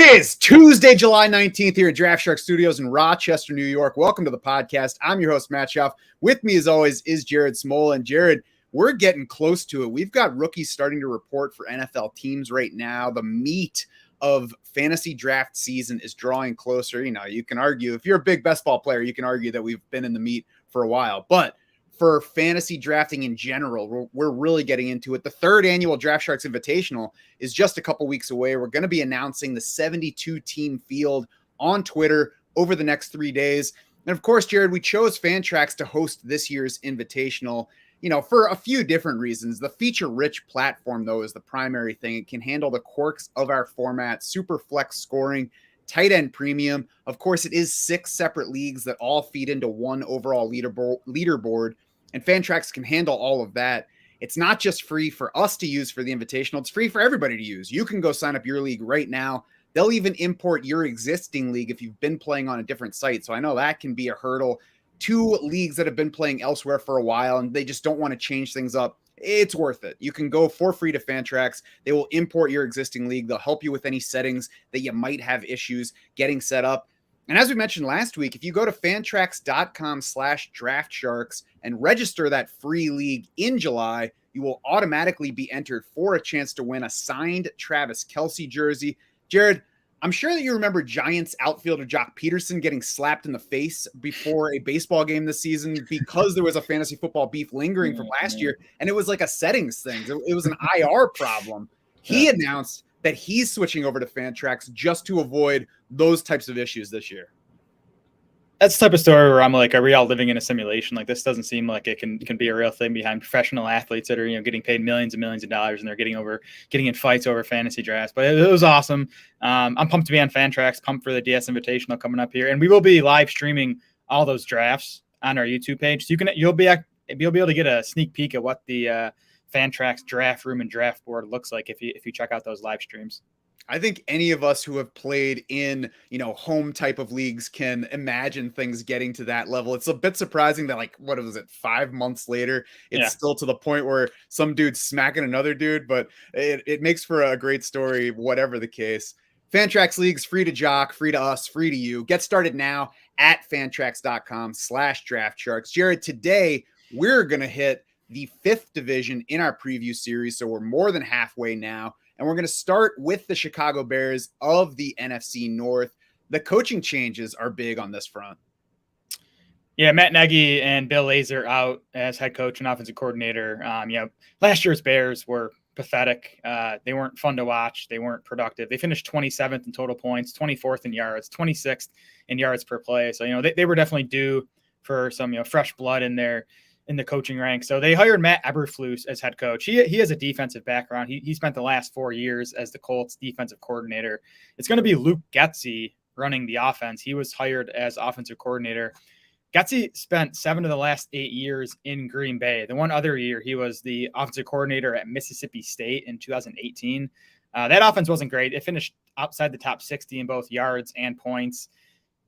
is Tuesday, July 19th here at Draft Shark Studios in Rochester, New York. Welcome to the podcast. I'm your host, Matt Schaff. With me, as always, is Jared Smola. And Jared, we're getting close to it. We've got rookies starting to report for NFL teams right now. The meat of fantasy draft season is drawing closer. You know, you can argue, if you're a big best ball player, you can argue that we've been in the meat for a while. But for fantasy drafting in general, we're really getting into it. The third annual Draft Sharks Invitational is just a couple weeks away. We're going to be announcing the 72-team field on Twitter over the next 3 days. And of course, Jared, we chose Fantrax to host this year's Invitational, you know, for a few different reasons. The feature-rich platform, though, is the primary thing. It can handle the quirks of our format, super flex scoring, tight end premium. Of course, it is 6 separate leagues that all feed into one overall leaderboard. And Fantrax can handle all of that. It's not just free for us to use for the Invitational. It's free for everybody to use. You can go sign up your league right now. They'll even import your existing league if you've been playing on a different site. So I know that can be a hurdle. 2 leagues that have been playing elsewhere for a while and they just don't want to change things up. It's worth it. You can go for free to Fantrax. They will import your existing league. They'll help you with any settings that you might have issues getting set up. And as we mentioned last week, if you go to fantrax.com/draftsharks and register that free league in July, you will automatically be entered for a chance to win a signed Travis Kelce jersey. Jared, I'm sure that you remember Giants outfielder Jock Peterson getting slapped in the face before a baseball game this season because there was a fantasy football beef lingering from last year, and it was like a settings thing. It was an IR problem. He announced that he's switching over to Fantrax just to avoid those types of issues this year. That's the type of story where I'm like, are we all living in a simulation? Like, this doesn't seem like it can be a real thing behind professional athletes that are, you know, getting paid millions and millions of dollars and they're getting in fights over fantasy drafts. But it was awesome. I'm pumped to be on Fantrax, pumped for the DS Invitational coming up here. And we will be live streaming all those drafts on our YouTube page. So you'll be able to get a sneak peek at what the Fantrax draft room and draft board looks like if you check out those live streams. I think any of us who have played in, you know, home type of leagues can imagine things getting to that level. It's a bit surprising that, like, what was it, 5 months later, it's still to the point where some dude's smacking another dude, but it makes for a great story, whatever the case. Fantrax League's free to Jock, free to us, free to you. Get started now at fantrax.com/draftsharks. Jared, today we're going to hit the 5th division in our preview series, so we're more than halfway now. And we're going to start with the Chicago Bears of the NFC North. The coaching changes are big on this front. Yeah, Matt Nagy and Bill Lazor out as head coach and offensive coordinator. Last year's Bears were pathetic. They weren't fun to watch. They weren't productive. They finished 27th in total points, 24th in yards, 26th in yards per play. So, you know, they were definitely due for some, you know, fresh blood in the coaching ranks. So they hired Matt Eberflus as head coach. He has a defensive background. He spent the last 4 years as the Colts defensive coordinator. It's going to be Luke Getsy running the offense. He was hired as offensive coordinator. Getsy spent 7 of the last 8 years in Green Bay. The one other year, he was the offensive coordinator at Mississippi State in 2018. That offense wasn't great. It finished outside the top 60 in both yards and points.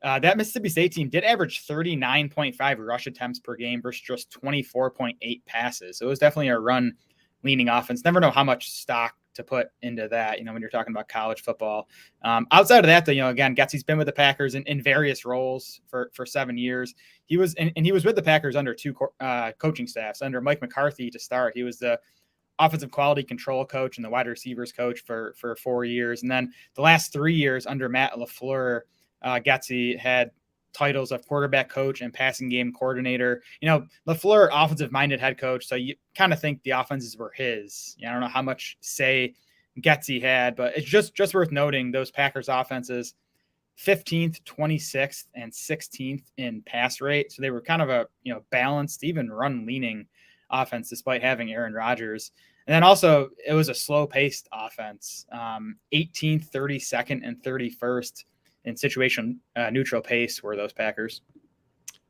That Mississippi State team did average 39.5 rush attempts per game versus just 24.8 passes. So it was definitely a run-leaning offense. Never know how much stock to put into that, you know, when you're talking about college football. Outside of that, though, you know, again, Getsy's been with the Packers in various roles for 7 years. He was with the Packers under 2 coaching staffs. Under Mike McCarthy to start, he was the offensive quality control coach and the wide receivers coach for 4 years. And then the last 3 years under Matt LaFleur, Getsy had titles of quarterback coach and passing game coordinator. You know, LaFleur, offensive-minded head coach, so you kind of think the offenses were his. I don't know how much say Getsy had, but it's just worth noting those Packers offenses, 15th, 26th, and 16th in pass rate. So they were kind of a, you know, balanced, even run-leaning offense despite having Aaron Rodgers. And then also it was a slow-paced offense, 18th, 32nd, and 31st in situation neutral pace were those Packers.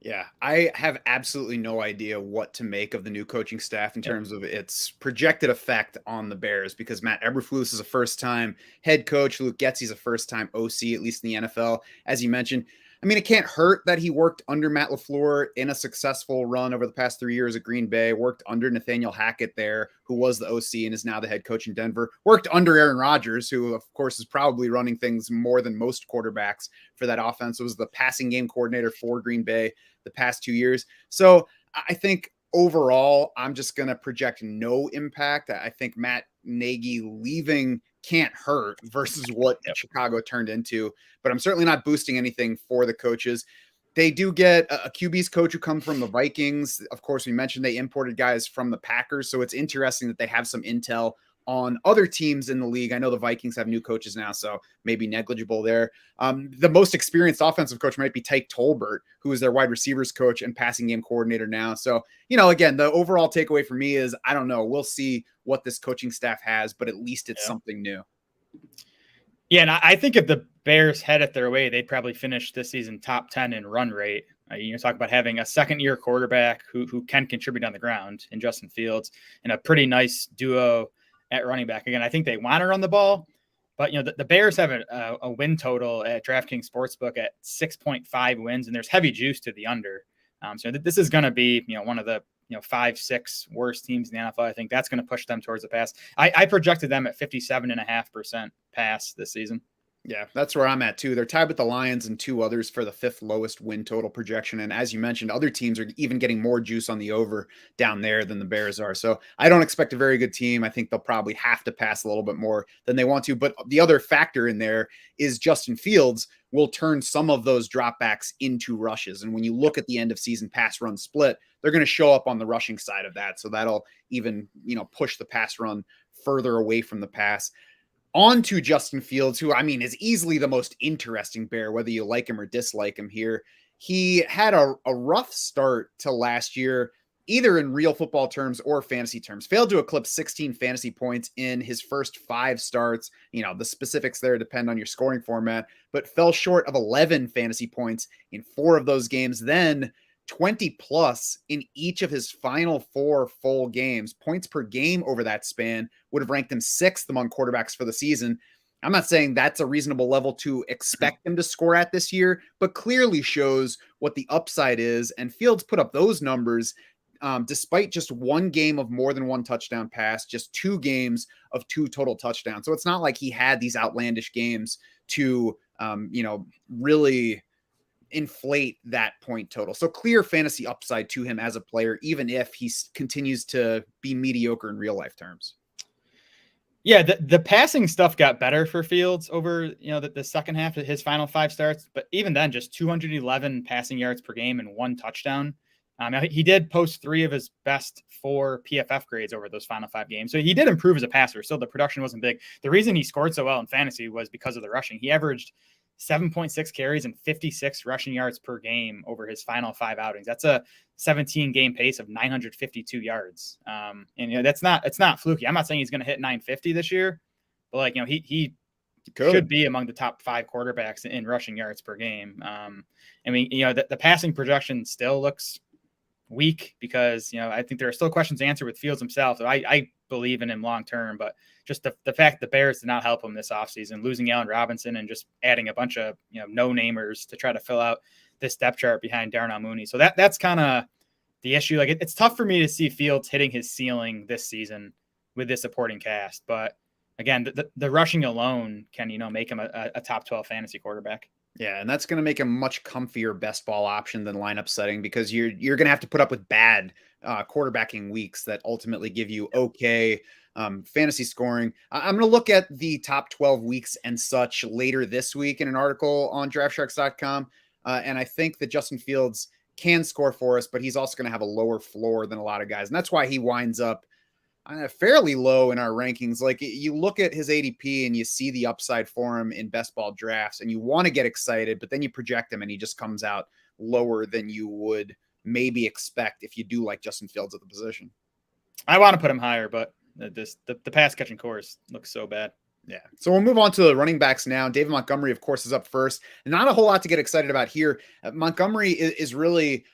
Yeah, I have absolutely no idea what to make of the new coaching staff in terms of its projected effect on the Bears, because Matt Eberflus is a first-time head coach. Luke Getsy is a first-time OC, at least in the NFL, as you mentioned. I mean, it can't hurt that he worked under Matt LaFleur in a successful run over the past 3 years at Green Bay, worked under Nathaniel Hackett there, who was the OC and is now the head coach in Denver, worked under Aaron Rodgers, who, of course, is probably running things more than most quarterbacks for that offense. It was the passing game coordinator for Green Bay the past 2 years. So I think overall, I'm just going to project no impact. I think Matt Nagy leaving can't hurt versus what Chicago turned into, but I'm certainly not boosting anything for the coaches. They do get a QB's coach who comes from the Vikings. Of course, we mentioned they imported guys from the Packers, so it's interesting that they have some intel on other teams in the league. I know the Vikings have new coaches now, so maybe negligible there. The most experienced offensive coach might be Tyke Tolbert, who is their wide receivers coach and passing game coordinator now. So, again, the overall takeaway for me is, I don't know. We'll see what this coaching staff has, but at least it's something new. Yeah, and I think if the Bears had it their way, they'd probably finish this season top 10 in run rate. You talk about having a second-year quarterback who can contribute on the ground in Justin Fields and a pretty nice duo at running back. Again, I think they want to run the ball, but the Bears have a win total at DraftKings Sportsbook at 6.5 wins, and there's heavy juice to the under. So this is going to be one of the 5-6 worst teams in the NFL. I think that's going to push them towards the pass. I projected them at 57.5% pass this season. Yeah, that's where I'm at too. They're tied with the Lions and two others for the fifth lowest win total projection. And as you mentioned, other teams are even getting more juice on the over down there than the Bears are. So I don't expect a very good team. I think they'll probably have to pass a little bit more than they want to. But the other factor in there is Justin Fields will turn some of those dropbacks into rushes. And when you look at the end of season pass run split, they're going to show up on the rushing side of that. So that'll even, push the pass run further away from the pass. On to Justin Fields, who, is easily the most interesting Bear, whether you like him or dislike him here. He had a rough start to last year, either in real football terms or fantasy terms. Failed to eclipse 16 fantasy points in his first 5 starts. The specifics there depend on your scoring format, but fell short of 11 fantasy points in 4 of those games. Then 20 plus in each of his final 4 full games. Points per game over that span would have ranked him 6th among quarterbacks for the season. I'm not saying that's a reasonable level to expect him to score at this year, but clearly shows what the upside is. And Fields put up those numbers despite just 1 game of more than 1 touchdown pass, just 2 games of 2 total touchdowns. So it's not like he had these outlandish games to, really inflate that point total. So clear fantasy upside to him as a player, even if he continues to be mediocre in real life terms. Yeah, the passing stuff got better for Fields over the second half of his final 5 starts, but even then, just 211 passing yards per game and 1 touchdown. He did post 3 of his best 4 PFF grades over those final 5 games, so he did improve as a passer. Still, the production wasn't big. The reason he scored so well in fantasy was because of the rushing. He averaged 7.6 carries and 56 rushing yards per game over his final 5 outings. That's a 17 game pace of 952 yards. And it's not fluky. I'm not saying he's going to hit 950 this year, but he should be among the top 5 quarterbacks in rushing yards per game. The passing projection still looks weak because, I think there are still questions to answer with Fields himself. I believe in him long term, but just the fact the Bears did not help him this offseason, losing Allen Robinson and just adding a bunch of no-namers to try to fill out this depth chart behind Darnell Mooney. So that's kind of the issue. It's tough for me to see Fields hitting his ceiling this season with this supporting cast. But again, the rushing alone can make him a top 12 fantasy quarterback. Yeah, and that's going to make a much comfier best ball option than lineup setting because you're going to have to put up with bad quarterbacking weeks that ultimately give you okay fantasy scoring. I'm going to look at the top 12 weeks and such later this week in an article on DraftSharks.com, and I think that Justin Fields can score for us, but he's also going to have a lower floor than a lot of guys, and that's why he winds up fairly low in our rankings. Like you look at his ADP and you see the upside for him in best ball drafts and you want to get excited, but then you project him and he just comes out lower than you would maybe expect if you do like Justin Fields at the position. I want to put him higher, but the pass catching course looks so bad. Yeah. So we'll move on to the running backs now. David Montgomery, of course, is up first. Not a whole lot to get excited about here. Montgomery is really,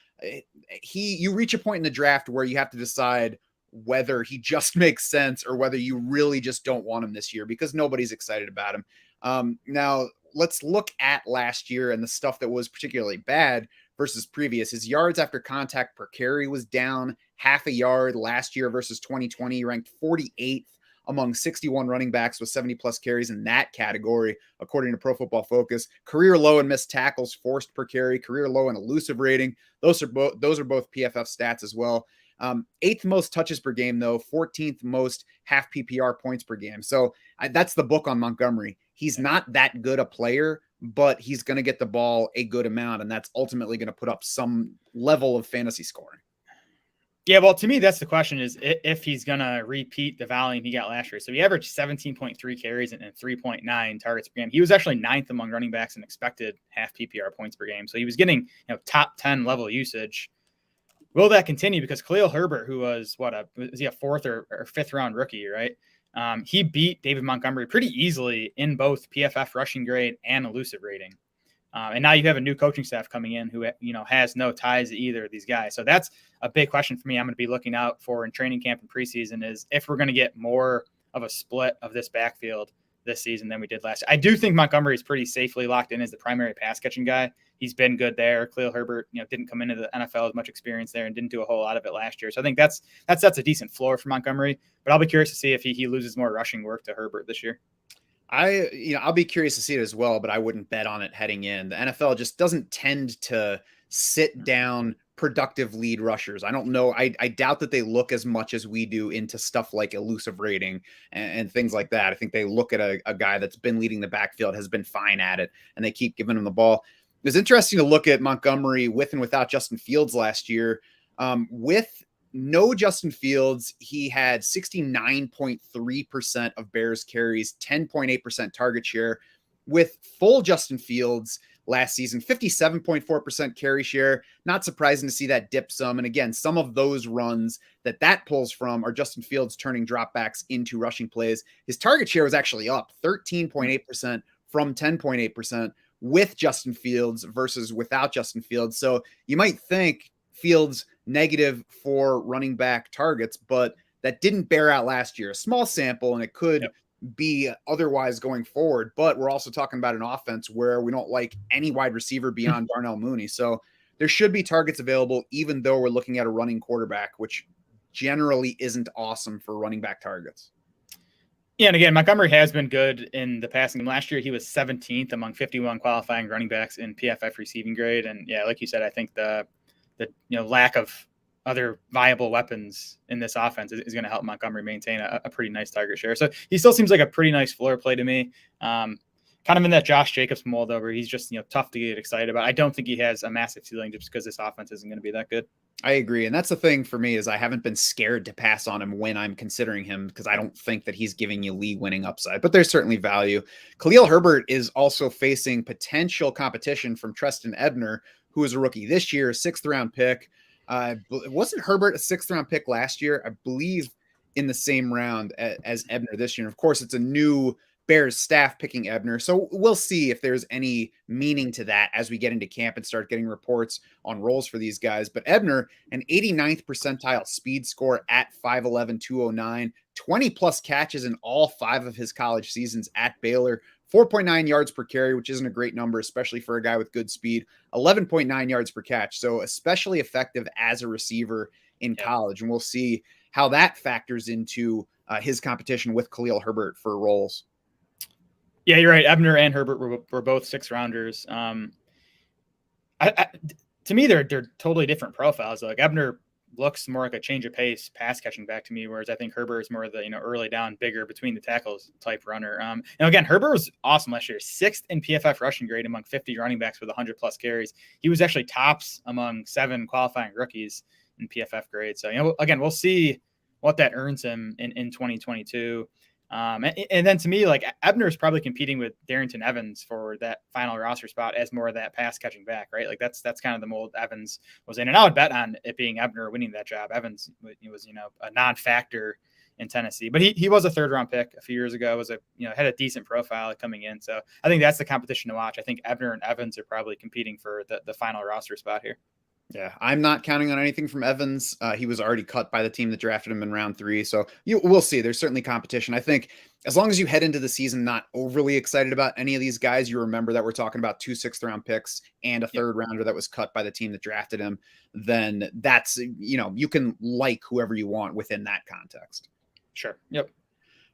you reach a point in the draft where you have to decide whether he just makes sense or whether you really just don't want him this year because nobody's excited about him. Now, let's look at last year and the stuff that was particularly bad versus previous. His yards after contact per carry was down half a yard last year versus 2020. He ranked 48th among 61 running backs with 70 plus carries in that category, according to Pro Football Focus. Career low in missed tackles forced per carry, career low in elusive rating. Those are both PFF stats as well. 8th most touches per game, though, 14th most half PPR points per game. So that's the book on Montgomery. He's not that good a player, but he's going to get the ball a good amount, and that's ultimately going to put up some level of fantasy scoring. Yeah, well, to me, that's the question, is if he's going to repeat the volume he got last year. So he averaged 17.3 carries and 3.9 targets per game. He was actually 9th among running backs in expected half PPR points per game. So he was getting top 10 level usage. Will that continue? Because Khalil Herbert, who was was he a 4th or 5th round rookie, right? He beat David Montgomery pretty easily in both PFF rushing grade and elusive rating. And now you have a new coaching staff coming in who, has no ties to either of these guys. So that's a big question for me. I'm going to be looking out for in training camp and preseason, is if we're going to get more of a split of this backfield this season than we did last year. I do think Montgomery is pretty safely locked in as the primary pass catching guy. He's been good there. Khalil Herbert, didn't come into the NFL with much experience there and didn't do a whole lot of it last year. So I think that's a decent floor for Montgomery, but I'll be curious to see if he loses more rushing work to Herbert this year. I'll be curious to see it as well, but I wouldn't bet on it heading in. The NFL just doesn't tend to sit down productive lead rushers. I don't know. I doubt that they look as much as we do into stuff like elusive rating and things like that. I think they look at a guy that's been leading the backfield, has been fine at it, and they keep giving him the ball. It was interesting to look at Montgomery with and without Justin Fields last year. With no Justin Fields, he had 69.3% of Bears carries, 10.8% target share. With full Justin Fields last season, 57.4% carry share. Not surprising to see that dip some. And again, some of those runs that pulls from are Justin Fields turning dropbacks into rushing plays. His target share was actually up 13.8% from 10.8% with Justin Fields versus without Justin Fields. So you might think Fields negative for running back targets, but that didn't bear out last year. A small sample, and it could be otherwise going forward. But we're also talking about an offense where we don't like any wide receiver beyond Darnell Mooney. So there should be targets available, even though we're looking at a running quarterback, which generally isn't awesome for running back targets. Yeah, and again, Montgomery has been good in the passing game. Last year, he was 17th among 51 qualifying running backs in PFF receiving grade. And yeah, like you said, I think the lack of other viable weapons in this offense is going to help Montgomery maintain a pretty nice target share. So he still seems like a pretty nice floor play to me. Kind of in that Josh Jacobs mold over. He's just, tough to get excited about. I don't think he has a massive ceiling just because this offense isn't going to be that good. I agree. And that's the thing for me, is I haven't been scared to pass on him when I'm considering him, because I don't think that he's giving you league winning upside, but there's certainly value. Khalil Herbert is also facing potential competition from Treston Ebner, who is a rookie this year, a 6th round pick. Wasn't Herbert a 6th round pick last year? I believe in the same round as Ebner this year. And of course, it's a new Bears staff picking Ebner. So we'll see if there's any meaning to that as we get into camp and start getting reports on roles for these guys. But Ebner, an 89th percentile speed score at 5'11", 209, 20 plus catches in all 5 of his college seasons at Baylor, 4.9 yards per carry, which isn't a great number, especially for a guy with good speed, 11.9 yards per catch. So especially effective as a receiver in college. And we'll see how that factors into his competition with Khalil Herbert for roles. Yeah, you're right. Ebner and Herbert were both 6th rounders. To me, they're totally different profiles. Like Ebner looks more like a change of pace pass catching back to me, whereas I think Herbert is more of the early down, bigger between the tackles type runner. Again, Herbert was awesome last year, 6th in PFF rushing grade among 50 running backs with 100 plus carries. He was actually tops among 7 qualifying rookies in PFF grade. So again, we'll see what that earns him in 2022. And then to me, like Ebner is probably competing with Darrington Evans for that final roster spot as more of that pass catching back, right? Like that's kind of the mold Evans was in. And I would bet on it being Ebner winning that job. Evans was, a non-factor in Tennessee, but he was a 3rd round pick a few years ago, had a decent profile coming in. So I think that's the competition to watch. I think Ebner and Evans are probably competing for the final roster spot here. Yeah, I'm not counting on anything from Evans. He was already cut by the team that drafted him in round 3. So we'll see. There's certainly competition. I think as long as you head into the season not overly excited about any of these guys, you remember that we're talking about 2 6th-round picks and a third rounder that was cut by the team that drafted him, then that's, you can like whoever you want within that context. Sure. Yep.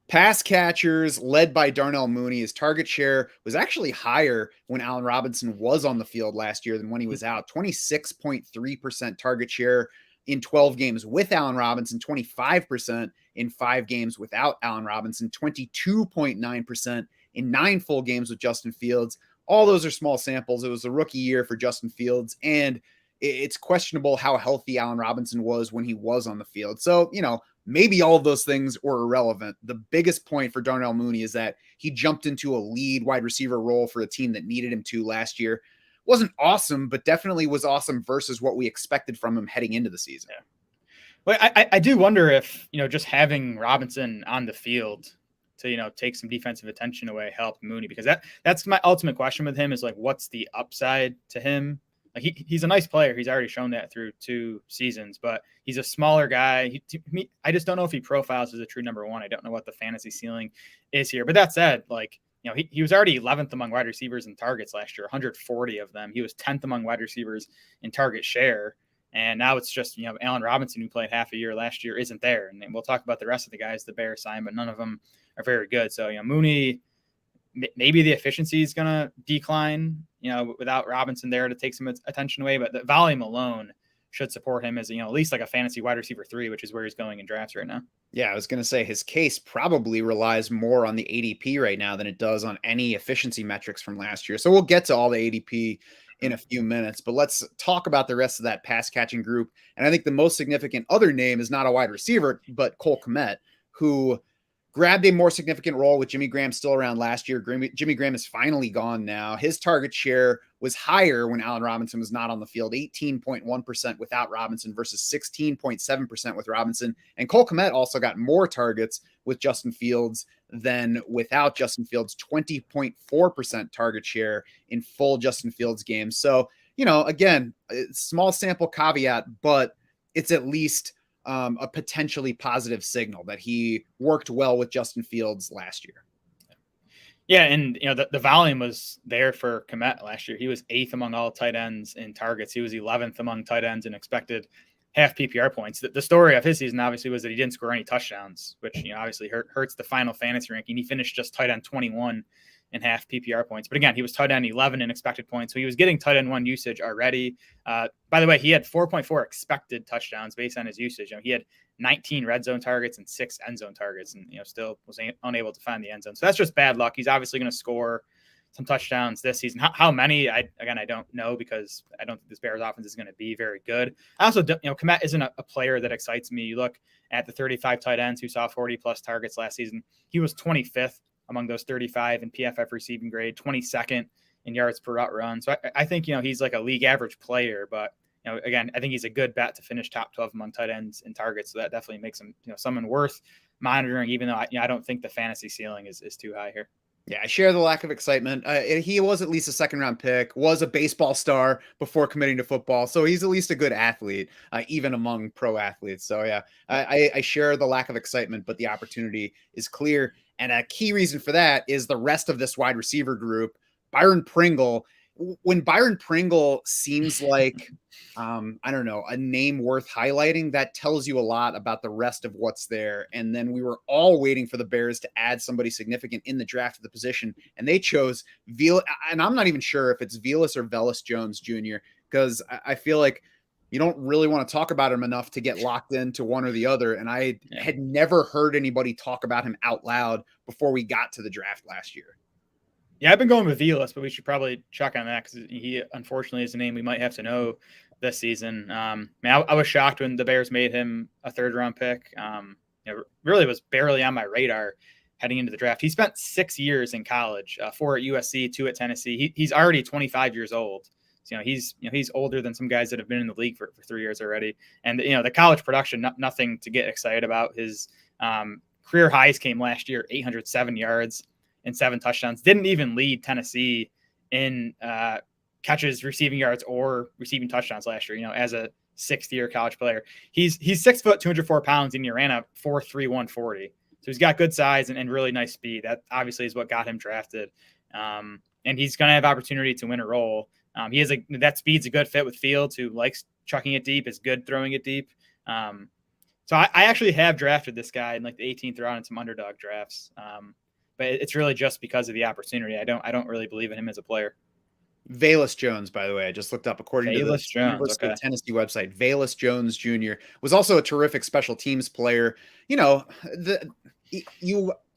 Pass catchers led by Darnell Mooney. His target share was actually higher when Allen Robinson was on the field last year than when he was out. 26.3% target share in 12 games with Allen Robinson, 25% in 5 games without Allen Robinson, 22.9% in 9 full games with Justin Fields. All those are small samples. It was a rookie year for Justin Fields, and it's questionable how healthy Allen Robinson was when he was on the field. So, maybe all of those things were irrelevant. The biggest point for Darnell Mooney is that he jumped into a lead wide receiver role for a team that needed him to last year. Wasn't awesome, but definitely was awesome versus what we expected from him heading into the season. Yeah. Well, I do wonder if, just having Robinson on the field to, take some defensive attention away helped Mooney, because that's my ultimate question with him is like, what's the upside to him? Like he's a nice player. He's already shown that through 2 seasons, but he's a smaller guy. I just don't know if he profiles as a true number 1. I don't know what the fantasy ceiling is here. But that said, he was already 11th among wide receivers in targets last year, 140 of them. He was 10th among wide receivers in target share. And now it's just, Allen Robinson, who played half a year last year, isn't there. And we'll talk about the rest of the guys the Bears signed, but none of them are very good. So, Mooney, maybe the efficiency is going to decline, without Robinson there to take some attention away, but the volume alone should support him as, at least like a fantasy wide receiver 3, which is where he's going in drafts right now. Yeah, I was going to say his case probably relies more on the ADP right now than it does on any efficiency metrics from last year. So we'll get to all the ADP in a few minutes, but let's talk about the rest of that pass catching group. And I think the most significant other name is not a wide receiver, but Cole Kmet, who grabbed a more significant role with Jimmy Graham still around last year. Jimmy Graham is finally gone now. His target share was higher when Allen Robinson was not on the field, 18.1% without Robinson versus 16.7% with Robinson. And Cole Kmet also got more targets with Justin Fields than without Justin Fields, 20.4% target share in full Justin Fields games. So, again, small sample caveat, but it's at least a potentially positive signal that he worked well with Justin Fields last year. Yeah, and the volume was there for Kmet last year. He was 8th among all tight ends in targets. He was 11th among tight ends in expected half PPR points. The story of his season obviously was that he didn't score any touchdowns, which obviously hurts the final fantasy ranking. He finished just tight end 21 in half PPR points. But again, he was tight end 11 in expected points. So he was getting tight end 1 usage already. By the way, he had 4.4 expected touchdowns based on his usage. He had 19 red zone targets and 6 end zone targets, and still was unable to find the end zone. So that's just bad luck. He's obviously going to score some touchdowns this season. How many? I don't know, because I don't think this Bears offense is going to be very good. I also don't, Kmet isn't a player that excites me. You look at the 35 tight ends who saw 40 plus targets last season. He was 25th among those 35 in PFF receiving grade, 22nd in yards per route run. So I think, he's like a league average player, but again, I think he's a good bet to finish top 12 among tight ends in targets. So that definitely makes him, someone worth monitoring, even though I don't think the fantasy ceiling is too high here. Yeah, I share the lack of excitement. He was at least a 2nd-round pick, was a baseball star before committing to football. So he's at least a good athlete, even among pro athletes. So yeah, I share the lack of excitement, but the opportunity is clear. And a key reason for that is the rest of this wide receiver group. Byron Pringle, when Byron Pringle seems like, a name worth highlighting, that tells you a lot about the rest of what's there. And then we were all waiting for the Bears to add somebody significant in the draft of the position. And they chose and I'm not even sure if it's Velus or Velus Jones Jr., because I feel like you don't really want to talk about him enough to get locked into one or the other. And I had never heard anybody talk about him out loud before we got to the draft last year. Yeah, I've been going with Velus, but we should probably check on that, because he unfortunately is a name we might have to know this season. I was shocked when the Bears made him a 3rd-round pick. Really was barely on my radar heading into the draft. He spent 6 years in college, 4 at USC, 2 at Tennessee. He's already 25 years old. So, he's older than some guys that have been in the league for 3 years already. And the college production, nothing to get excited about. His career highs came last year, 807 yards and 7 touchdowns. Didn't even lead Tennessee in catches, receiving yards, or receiving touchdowns last year, as a sixth-year college player. He's 6 foot, 204 pounds, and he ran a 4.3 140. So he's got good size and really nice speed. That obviously is what got him drafted. And he's going to have opportunity to win a role. That speed's a good fit with Fields, who likes chucking it deep, is good throwing it deep. So I actually have drafted this guy in like the 18th round in some underdog drafts. But it's really just because of the opportunity. I don't really believe in him as a player. Velus Jones, by the way, I just looked up according to the University of Tennessee website. Velus Jones Jr. was also a terrific special teams player.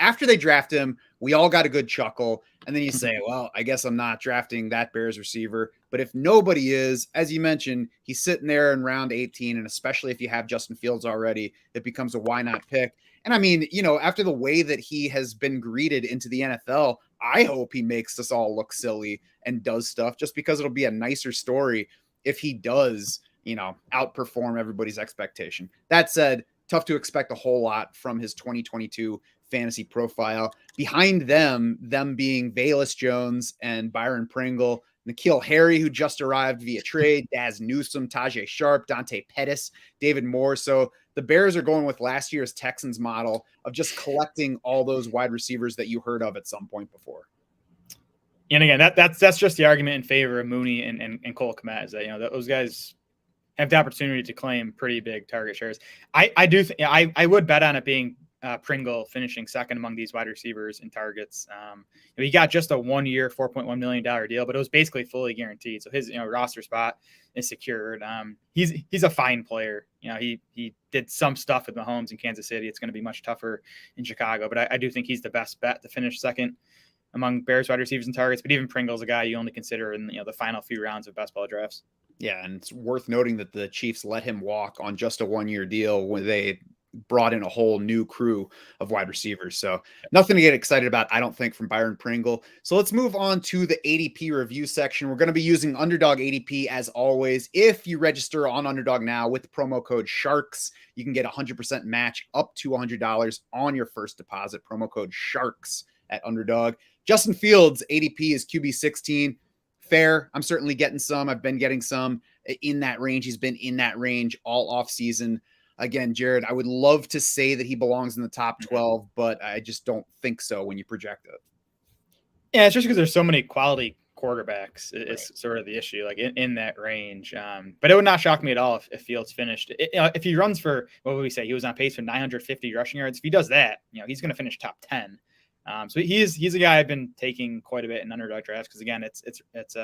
After they draft him, we all got a good chuckle. And then you say, well, I guess I'm not drafting that Bears receiver. But if nobody is, as you mentioned, he's sitting there in round 18. And especially if you have Justin Fields already, it becomes a why not pick. And I mean, after the way that he has been greeted into the NFL, I hope he makes us all look silly and does stuff, just because it'll be a nicer story if he does, outperform everybody's expectation. That said, tough to expect a whole lot from his 2022 fantasy profile. Behind them being Velus Jones and Byron Pringle, N'Keal Harry, who just arrived via trade, Daz Newsome, Tajay Sharp, Dante Pettis, David Moore. So the Bears are going with last year's Texans model of just collecting all those wide receivers that you heard of at some point before. And again, that's just the argument in favor of Mooney and Cole Kmet, is that those guys have the opportunity to claim pretty big target shares. I do think I would bet on it being Pringle finishing second among these wide receivers in targets. He got just a 1-year, $4.1 million deal, but it was basically fully guaranteed. So his roster spot is secured. He's a fine player. He did some stuff with Mahomes in Kansas City. It's going to be much tougher in Chicago, but I do think he's the best bet to finish second among Bears wide receivers and targets. But even Pringle's a guy you only consider in the final few rounds of best ball drafts. Yeah, and it's worth noting that the Chiefs let him walk on just a 1-year deal when they brought in a whole new crew of wide receivers. So nothing to get excited about, I don't think, from Byron Pringle. So let's move on to the ADP review section. We're going to be using Underdog ADP as always. If you register on Underdog now with the promo code SHARKS, you can get 100% match up to $100 on your first deposit. Promo code SHARKS at Underdog. Justin Fields ADP is QB 16. Fair. I'm certainly getting some. I've been getting some in that range. He's been in that range all off season. Again, Jared, I would love to say that he belongs in the top 12, but I just don't think so when you project it. Yeah, it's just because there's so many quality quarterbacks. It's sort of the issue, like in that range. But it would not shock me at all if Fields finished. If he runs for, what would we say? He was on pace for 950 rushing yards. If he does that, he's going to finish top 10. So he's a guy I've been taking quite a bit in underdog drafts because, again, it's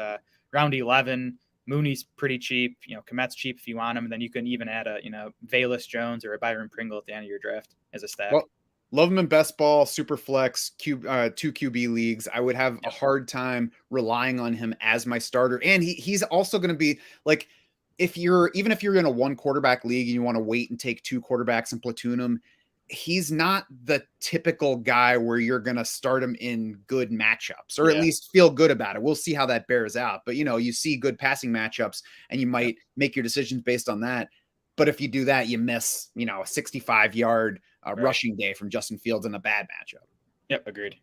round 11. Mooney's pretty cheap. Komet's cheap if you want him. And then you can even add a, Velus Jones or a Byron Pringle at the end of your draft as a stack. Well, love him in best ball, super flex, 2 QB leagues. I would have a hard time relying on him as my starter. And he's also going to be like, even if you're in a 1 quarterback league and you want to wait and take 2 quarterbacks and platoon them, he's not the typical guy where you're going to start him in good matchups or at least feel good about it. We'll see how that bears out. But, you see good passing matchups and you might make your decisions based on that. But if you do that, you miss, a 65-yard rushing day from Justin Fields in a bad matchup. Yep, agreed.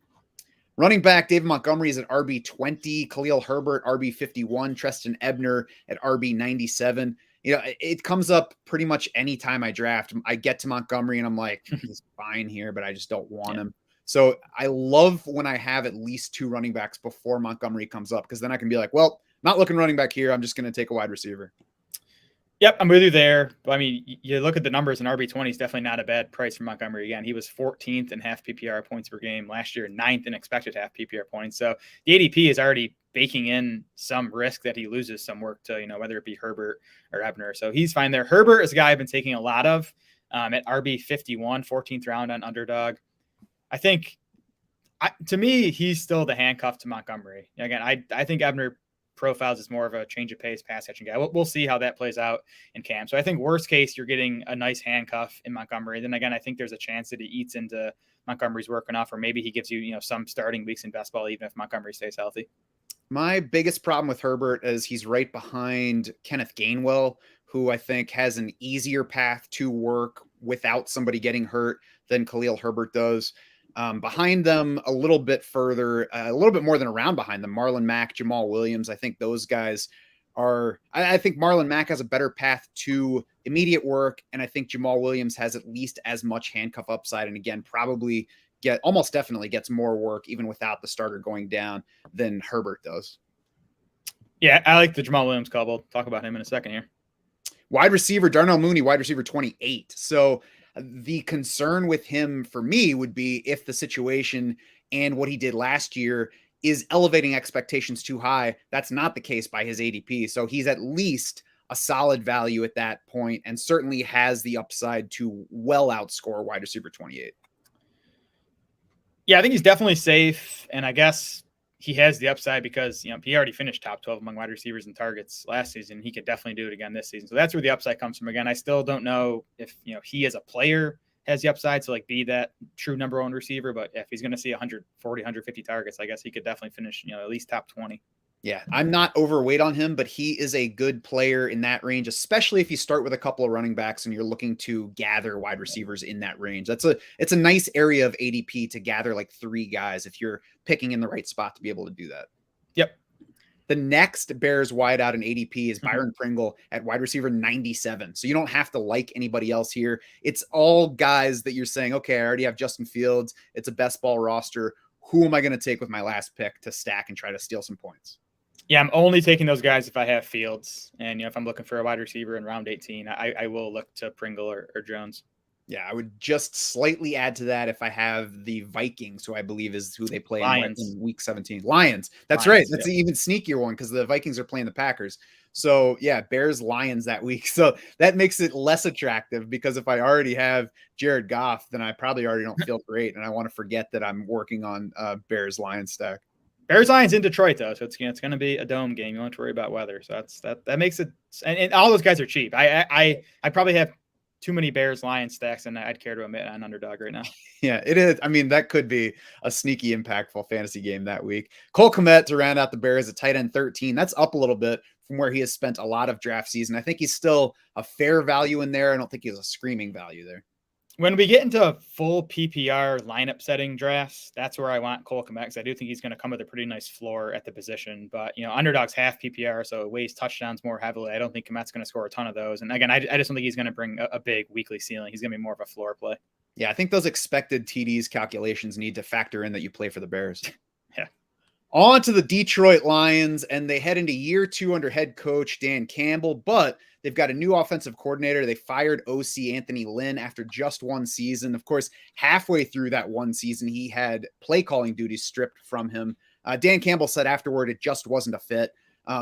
Running back, David Montgomery is at RB 20, Khalil Herbert, RB 51, Treston Ebner at RB 97. It comes up pretty much anytime I draft. I get to Montgomery and I'm like, he's fine here, but I just don't want him. So I love when I have at least 2 running backs before Montgomery comes up, because then I can be like, well, not looking running back here. I'm just going to take a wide receiver. Yep, I'm with you there. But I mean, you look at the numbers, and RB20 is definitely not a bad price for Montgomery. Again, he was 14th in half PPR points per game last year, 9th in expected half PPR points. So the ADP is already baking in some risk that he loses some work to, whether it be Herbert or Ebner. So he's fine there. Herbert is a guy I've been taking a lot of at RB 51, 14th round on Underdog. I think, to me, he's still the handcuff to Montgomery. Again, I think Ebner profiles is more of a change of pace pass catching guy. We'll see how that plays out in camp. So I think worst case, you're getting a nice handcuff in Montgomery. Then again, I think there's a chance that he eats into Montgomery's work enough, or maybe he gives you, some starting weeks in best ball, even if Montgomery stays healthy. My biggest problem with Herbert is he's right behind Kenneth Gainwell, who I think has an easier path to work without somebody getting hurt than Khalil Herbert does. Behind them, a little bit further, a little bit more than a round behind them, Marlon Mack, Jamal Williams. I think those guys are, I think Marlon Mack has a better path to immediate work. And I think Jamal Williams has at least as much handcuff upside. And again, probably almost definitely gets more work even without the starter going down than Herbert does. Yeah, I like the Jamal Williams call. We'll talk about him in a second here. Wide receiver, Darnell Mooney, wide receiver 28. So the concern with him for me would be if the situation and what he did last year is elevating expectations too high. That's not the case by his ADP. So he's at least a solid value at that point and certainly has the upside to well outscore wide receiver 28. Yeah, I think he's definitely safe. And I guess he has the upside because, he already finished top 12 among wide receivers and targets last season. He could definitely do it again this season. So that's where the upside comes from. Again, I still don't know if, he as a player has the upside to be that true number one receiver. But if he's going to see 140, 150 targets, I guess he could definitely finish, at least top 20. Yeah, I'm not overweight on him, but he is a good player in that range, especially if you start with a couple of running backs and you're looking to gather wide receivers in that range. It's a nice area of ADP to gather 3 guys if you're picking in the right spot to be able to do that. Yep. The next Bears wideout in ADP is Byron Pringle at wide receiver 97. So you don't have to like anybody else here. It's all guys that you're saying, okay, I already have Justin Fields. It's a best ball roster. Who am I going to take with my last pick to stack and try to steal some points? Yeah, I'm only taking those guys if I have Fields. And, if I'm looking for a wide receiver in round 18, I will look to Pringle or Jones. Yeah, I would just slightly add to that if I have the Vikings, who I believe is who they play in week 17. Lions. That's right. That's an even sneakier one because the Vikings are playing the Packers. So, yeah, Bears, Lions that week. So that makes it less attractive because if I already have Jared Goff, then I probably already don't feel great. And I want to forget that I'm working on Bears, Lions stack. Bears Lions in Detroit though, so it's going to be a dome game. You don't have to worry about weather, so that makes it. And all those guys are cheap. I probably have too many Bears Lions stacks, and I'd care to admit on underdog right now. Yeah, it is. I mean, that could be a sneaky, impactful fantasy game that week. Cole Kmet to round out the Bears at tight end 13. That's up a little bit from where he has spent a lot of draft season. I think he's still a fair value in there. I don't think he's a screaming value there. When we get into full PPR lineup setting drafts, that's where I want Cole Kmet because I do think he's going to come with a pretty nice floor at the position. But, underdog's half PPR, so it weighs touchdowns more heavily. I don't think Kmet's going to score a ton of those. And again, I just don't think he's going to bring a big weekly ceiling. He's going to be more of a floor play. Yeah, I think those expected TDs calculations need to factor in that you play for the Bears. Yeah. On to the Detroit Lions, and they head into year 2 under head coach Dan Campbell, but they've got a new offensive coordinator. They fired OC Anthony Lynn after just one season. Of course, halfway through that one season, he had play calling duties stripped from him. Dan Campbell said afterward it just wasn't a fit.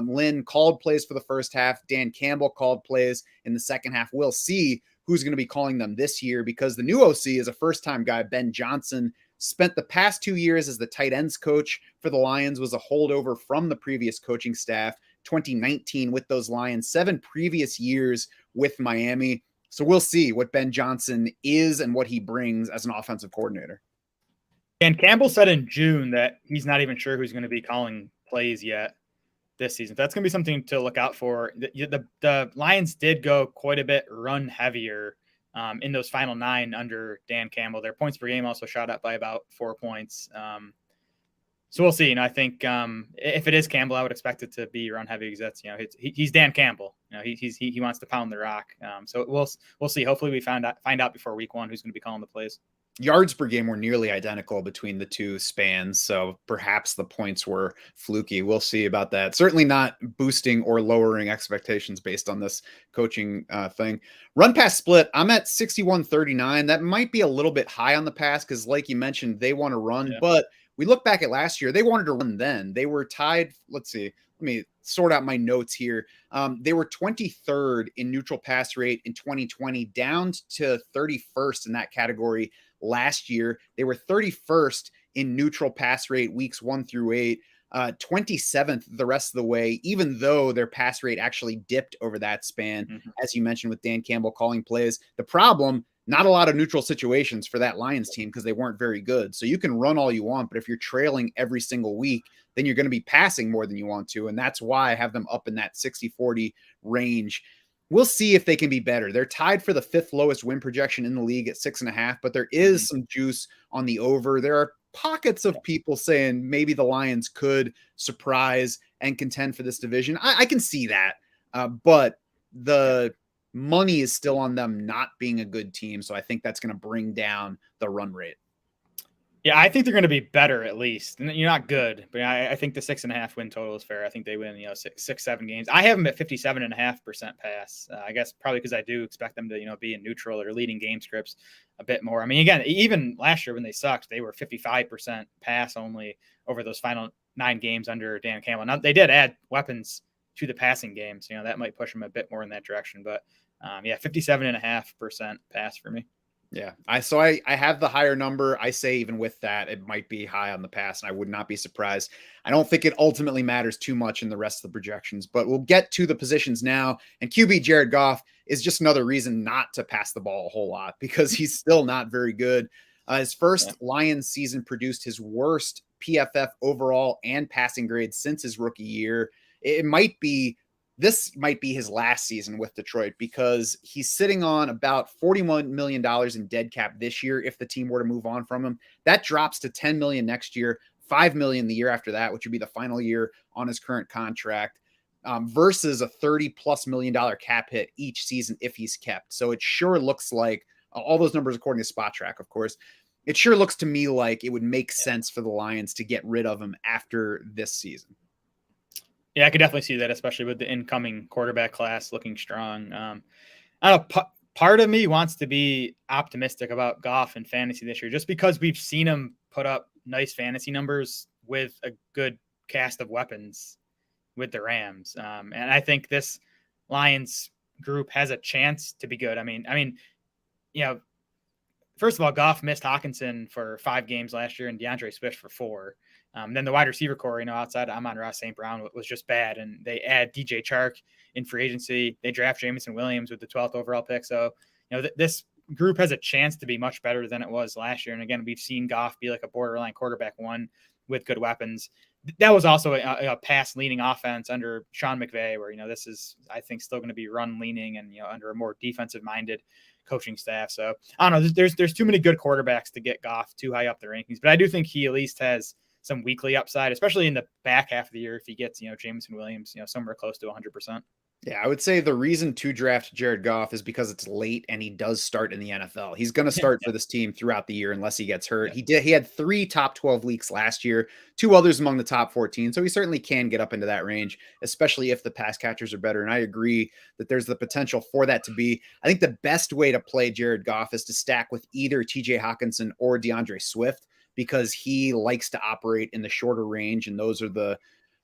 Lynn called plays for the first half. Dan Campbell called plays in the second half. We'll see who's going to be calling them this year because the new OC is a first-time guy, Ben Johnson. Spent the past 2 years as the tight ends coach for the Lions, was a holdover from the previous coaching staff, 2019 with those Lions, 7 previous years with Miami. So we'll see what Ben Johnson is and what he brings as an offensive coordinator. And Campbell said in June that he's not even sure who's going to be calling plays yet this season. That's going to be something to look out for. The Lions did go quite a bit run heavier in those final 9 under Dan Campbell. Their points per game also shot up by about 4 points. So we'll see. I think if it is Campbell, I would expect it to be run heavy because that's he's Dan Campbell. He wants to pound the rock. So we'll see. Hopefully we find out before week 1 who's going to be calling the plays. Yards per game were nearly identical between the two spans, so perhaps the points were fluky. We'll see about that. Certainly not boosting or lowering expectations based on this coaching thing. Run pass split, I'm at 61-39. That might be a little bit high on the pass because, like you mentioned, they want to run, but we look back at last year, they wanted to run then. They were tied. Let's see. Let me sort out my notes here. They were 23rd in neutral pass rate in 2020, down to 31st in that category last year. They were 31st in neutral pass rate weeks 1 through 8, 27th the rest of the way, even though their pass rate actually dipped over that span, as you mentioned, with Dan Campbell calling plays. The problem, not a lot of neutral situations for that Lions team because they weren't very good. So you can run all you want, but if you're trailing every single week, then you're going to be passing more than you want to. And that's why I have them up in that 60-40 range. We'll see if they can be better. They're tied for the 5th lowest win projection in the league at 6.5, but there is some juice on the over. There are pockets of people saying maybe the Lions could surprise and contend for this division. I can see that, but the money is still on them not being a good team. So I think that's going to bring down the run rate. Yeah, I think they're going to be better at least. And you're not good, but I think the 6.5 win total is fair. I think they win, 6-7 games. I have them at 57.5% pass. I guess probably because I do expect them to, be in neutral or leading game scripts a bit more. I mean, again, even last year when they sucked, they were 55% pass only over those final 9 games under Dan Campbell. Now they did add weapons to the passing game, so that might push them a bit more in that direction. But 57.5% pass for me. Yeah. I have the higher number. I say even with that, it might be high on the pass, and I would not be surprised. I don't think it ultimately matters too much in the rest of the projections, but we'll get to the positions now. And QB Jared Goff is just another reason not to pass the ball a whole lot because he's still not very good. His first Lions season produced his worst PFF overall and passing grade since his rookie year. This might be his last season with Detroit because he's sitting on about $41 million in dead cap this year. If the team were to move on from him, that drops to $10 million next year, $5 million the year after that, which would be the final year on his current contract, versus a $30+ million cap hit each season if he's kept. So it sure looks like all those numbers, according to Spot Track, of course, it sure looks to me like it would make sense for the Lions to get rid of him after this season. Yeah, I could definitely see that, especially with the incoming quarterback class looking strong. I don't know, part of me wants to be optimistic about Goff and fantasy this year, just because we've seen him put up nice fantasy numbers with a good cast of weapons with the Rams. And I think this Lions group has a chance to be good. I mean, first of all, Goff missed Hawkinson for 5 games last year and DeAndre Swift for 4. Then the wide receiver core, outside Amon-Ra St. Brown was just bad. And they add DJ Chark in free agency. They draft Jameson Williams with the 12th overall pick. So, this group has a chance to be much better than it was last year. And again, we've seen Goff be like a borderline quarterback 1 with good weapons. That was also a pass leaning offense under Sean McVay, where, this is, I think, still going to be run leaning and, under a more defensive minded coaching staff. So I don't know, there's too many good quarterbacks to get Goff too high up the rankings, but I do think he at least has some weekly upside, especially in the back half of the year if he gets, Jameson Williams, somewhere close to 100%. Yeah, I would say the reason to draft Jared Goff is because it's late and he does start in the NFL. He's going to start for this team throughout the year unless he gets hurt. He had 3 top 12 leaks last year, 2 others among the top 14. So he certainly can get up into that range, especially if the pass catchers are better. And I agree that there's the potential for that to be. I think the best way to play Jared Goff is to stack with either TJ Hawkinson or DeAndre Swift, because he likes to operate in the shorter range. And those are the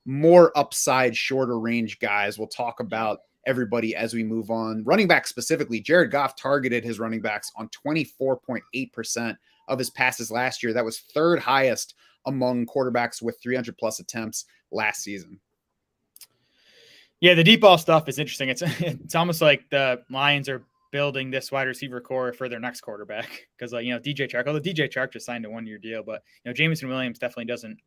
more upside, shorter range guys. We'll talk about everybody as we move on. Running back specifically, Jared Goff targeted his running backs on 24.8% of his passes last year. That was 3rd highest among quarterbacks with 300+ attempts last season. Yeah, the deep ball stuff is interesting. It's almost like the Lions are building this wide receiver core for their next quarterback. Because, DJ Chark, although DJ Chark just signed a 1-year deal, but, Jameson Williams definitely doesn't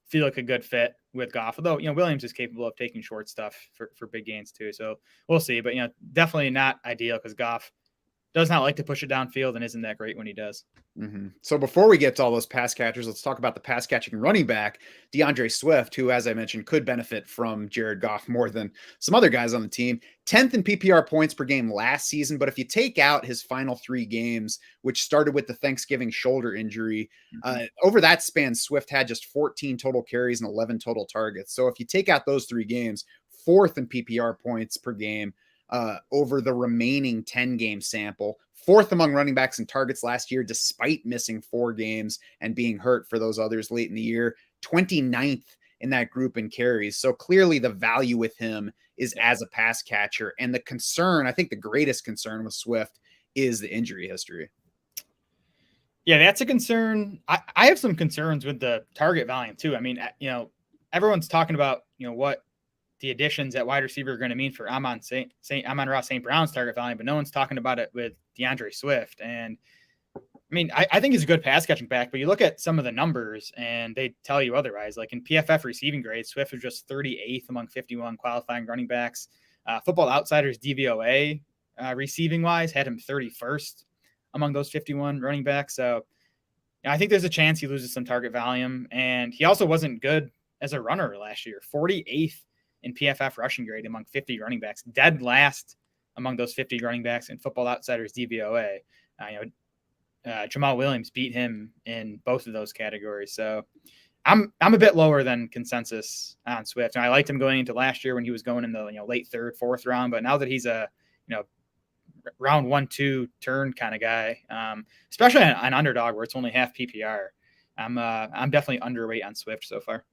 feel like a good fit with Goff, although, Williams is capable of taking short stuff for big gains too. So we'll see, but, definitely not ideal because Goff does not like to push it downfield and isn't that great when he does. Mm-hmm. So before we get to all those pass catchers, let's talk about the pass catching running back, DeAndre Swift, who, as I mentioned, could benefit from Jared Goff more than some other guys on the team. 10th in PPR points per game last season. But if you take out his final 3 games, which started with the Thanksgiving shoulder injury, over that span, Swift had just 14 total carries and 11 total targets. So if you take out those 3 games, 4th in PPR points per game over the remaining 10-game sample, 4th among running backs in targets last year, despite missing 4 games and being hurt for those others late in the year, 29th in that group in carries. So clearly the value with him is as a pass catcher. And the concern, I think the greatest concern with Swift, is the injury history. Yeah, that's a concern. I have some concerns with the target volume too. I mean, everyone's talking about, what the additions at wide receiver are going to mean for Amon-Ra St. Brown's target volume, but no one's talking about it with DeAndre Swift. And I mean, I think he's a good pass catching back, but you look at some of the numbers and they tell you otherwise. Like in PFF receiving grades, Swift was just 38th among 51 qualifying running backs. Football Outsiders DVOA receiving wise had him 31st among those 51 running backs. So I think there's a chance he loses some target volume. And he also wasn't good as a runner last year. 48th in PFF rushing grade among 50 running backs, dead last among those 50 running backs in Football Outsiders DVOA. Jamal Williams beat him in both of those categories. So I'm a bit lower than consensus on Swift. And I liked him going into last year when he was going in the late third, fourth round. But now that he's a round 1-2 turn kind of guy, especially on underdog where it's only half PPR, I'm definitely underweight on Swift so far.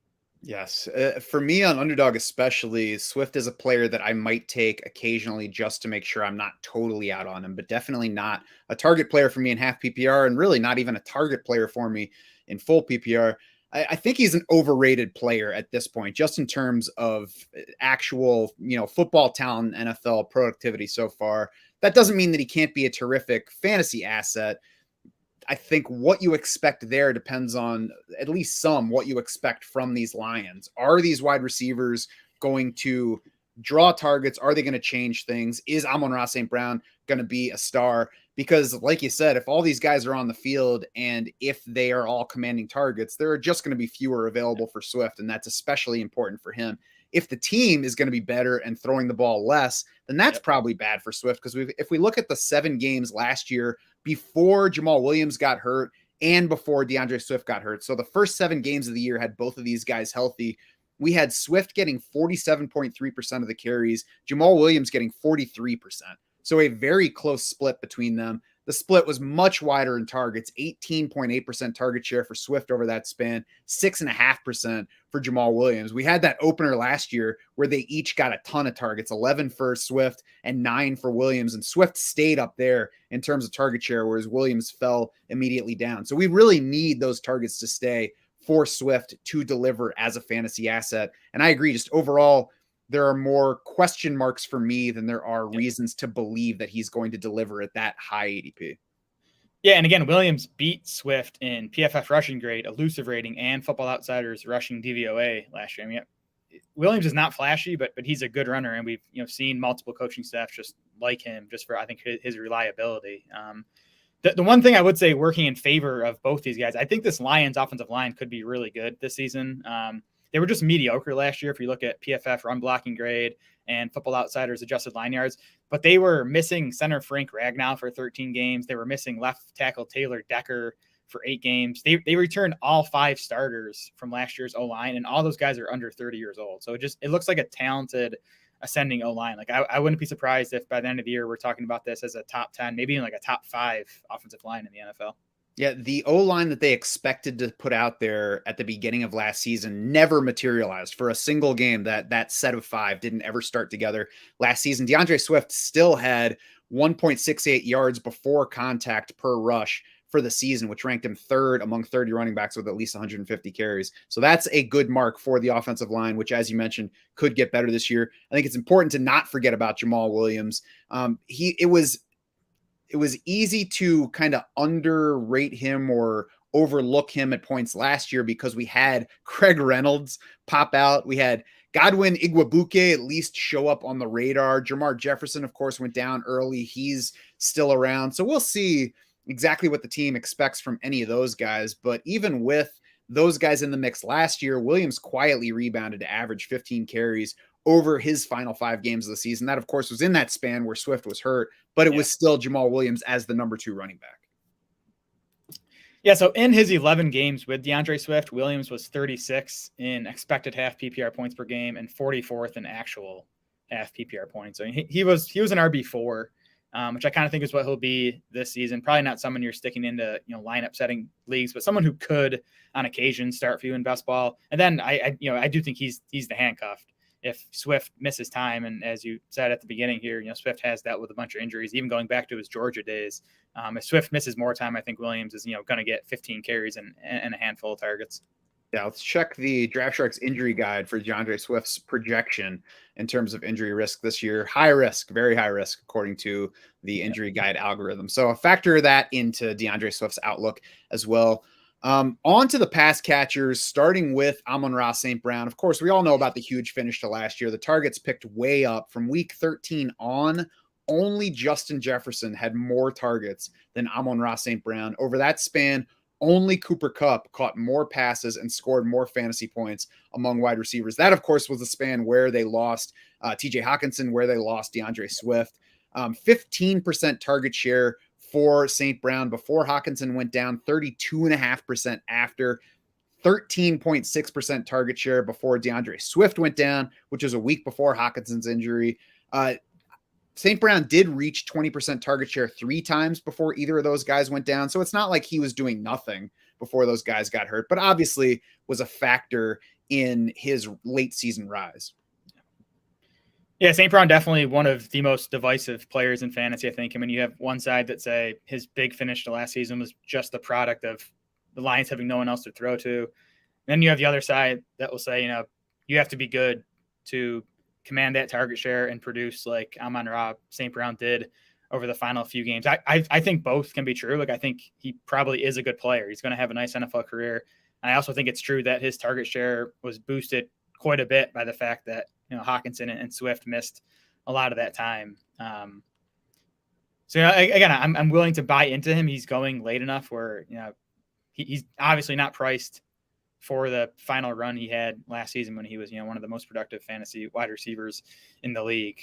Yes. For me on underdog, especially, Swift is a player that I might take occasionally just to make sure I'm not totally out on him, but definitely not a target player for me in half PPR, and really not even a target player for me in full PPR. I think he's an overrated player at this point, just in terms of actual, football talent, NFL productivity so far. That doesn't mean that he can't be a terrific fantasy asset. I think what you expect there depends on at least what you expect from these Lions. Are these wide receivers going to draw targets? Are they going to change things? Is Amon-Ra St. Brown going to be a star? Because like you said, if all these guys are on the field and if they are all commanding targets, there are just going to be fewer available for Swift. And that's especially important for him. If the team is going to be better and throwing the ball less, then that's probably bad for Swift. Because if we look at the 7 games last year, before Jamal Williams got hurt and before DeAndre Swift got hurt, so the first 7 games of the year had both of these guys healthy, we had Swift getting 47.3% of the carries, Jamal Williams getting 43%. So a very close split between them. The split was much wider in targets, 18.8% target share for Swift over that span, 6.5% for Jamal Williams. We had that opener last year where they each got a ton of targets, 11 for Swift and 9 for Williams. And Swift stayed up there in terms of target share, whereas Williams fell immediately down. So we really need those targets to stay for Swift to deliver as a fantasy asset. And I agree, just overall, there are more question marks for me than there are reasons to believe that he's going to deliver at that high ADP. Yeah, and again, Williams beat Swift in PFF rushing grade, elusive rating, and Football Outsiders rushing DVOA last year. I mean, Williams is not flashy, but he's a good runner, and we've seen multiple coaching staff just like him, just for I think his reliability. The one thing I would say working in favor of both these guys, I think this Lions offensive line could be really good this season. They were just mediocre last year if you look at PFF run blocking grade and Football Outsiders adjusted line yards, but they were missing center Frank Ragnow for 13 games. They were missing left tackle Taylor Decker for 8 games. They returned all 5 starters from last year's O-line, and all those guys are under 30 years old. So it looks like a talented ascending O-line. Like I wouldn't be surprised if by the end of the year we're talking about this as a top 10, maybe even like a top 5 offensive line in the NFL. Yeah, the O-line that they expected to put out there at the beginning of last season never materialized for a single game. That set of 5 didn't ever start together last season. DeAndre Swift still had 1.68 yards before contact per rush for the season, which ranked him 3rd among 30 running backs with at least 150 carries. So that's a good mark for the offensive line, which, as you mentioned, could get better this year. I think it's important to not forget about Jamal Williams. It was easy to kind of underrate him or overlook him at points last year because we had Craig Reynolds pop out. We had Godwin Igwebuike at least show up on the radar. Jermar Jefferson, of course, went down early. He's still around. So we'll see exactly what the team expects from any of those guys. But even with those guys in the mix last year, Williams quietly rebounded to average 15 carries over his final 5 games of the season. That, of course, was in that span where Swift was hurt, but it was still Jamal Williams as the number 2 running back. Yeah, so in his 11 games with DeAndre Swift, Williams was 36 in expected half PPR points per game and 44th in actual half PPR points. So he was an RB4, which I kind of think is what he'll be this season. Probably not someone you're sticking into lineup setting leagues, but someone who could on occasion start for you in best ball. And then I do think he's the handcuffed if Swift misses time. And as you said at the beginning here, Swift has dealt with a bunch of injuries, even going back to his Georgia days. If Swift misses more time, I think Williams is, going to get 15 carries and a handful of targets. Yeah, let's check the Draft Sharks injury guide for DeAndre Swift's projection in terms of injury risk this year. High risk, very high risk, according to the injury guide algorithm. So factor that into DeAndre Swift's outlook as well. On to the pass catchers, starting with Amon-Ra St. Brown. Of course, we all know about the huge finish to last year. The targets picked way up from week 13 on. Only Justin Jefferson had more targets than Amon-Ra St. Brown. Over that span, only Cooper Kupp caught more passes and scored more fantasy points among wide receivers. That, of course, was the span where they lost TJ Hawkinson, where they lost DeAndre Swift. 15% target share for St. Brown before Hawkinson went down, 32.5% after, 13.6% target share before DeAndre Swift went down, which was a week before Hawkinson's injury. St. Brown did reach 20% target share 3 times before either of those guys went down. So it's not like he was doing nothing before those guys got hurt, but obviously was a factor in his late season rise. Yeah, St. Brown definitely one of the most divisive players in fantasy, I think. I mean, you have one side that say his big finish to last season was just the product of the Lions having no one else to throw to. Then you have the other side that will say, you have to be good to command that target share and produce like Amon-Ra St. Brown did over the final few games. I think both can be true. Like, I think he probably is a good player. He's going to have a nice NFL career. And I also think it's true that his target share was boosted quite a bit by the fact that Hawkinson and Swift missed a lot of that time. Again, I'm willing to buy into him. He's going late enough where he's obviously not priced for the final run he had last season when he was one of the most productive fantasy wide receivers in the league.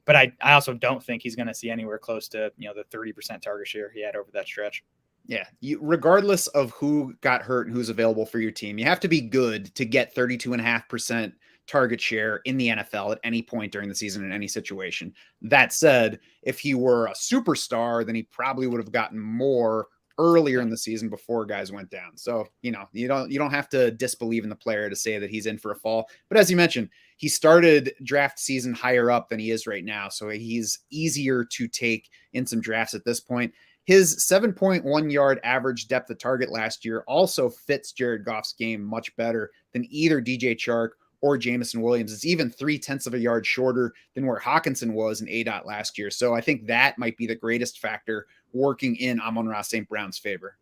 But I also don't think he's going to see anywhere close to the 30% target share he had over that stretch. Yeah, regardless of who got hurt and who's available for your team, you have to be good to get 32.5% target share in the NFL at any point during the season in any situation. That said, if he were a superstar, then he probably would have gotten more earlier in the season before guys went down. So, you don't have to disbelieve in the player to say that he's in for a fall. But as you mentioned, he started draft season higher up than he is right now. So he's easier to take in some drafts at this point. His 7.1 yard average depth of target last year also fits Jared Goff's game much better than either DJ Chark or Jameson Williams. It's even 0.3 of a yard shorter than where Hawkinson was in ADOT last year. So I think that might be the greatest factor working in Amon-Ra St. Brown's favor.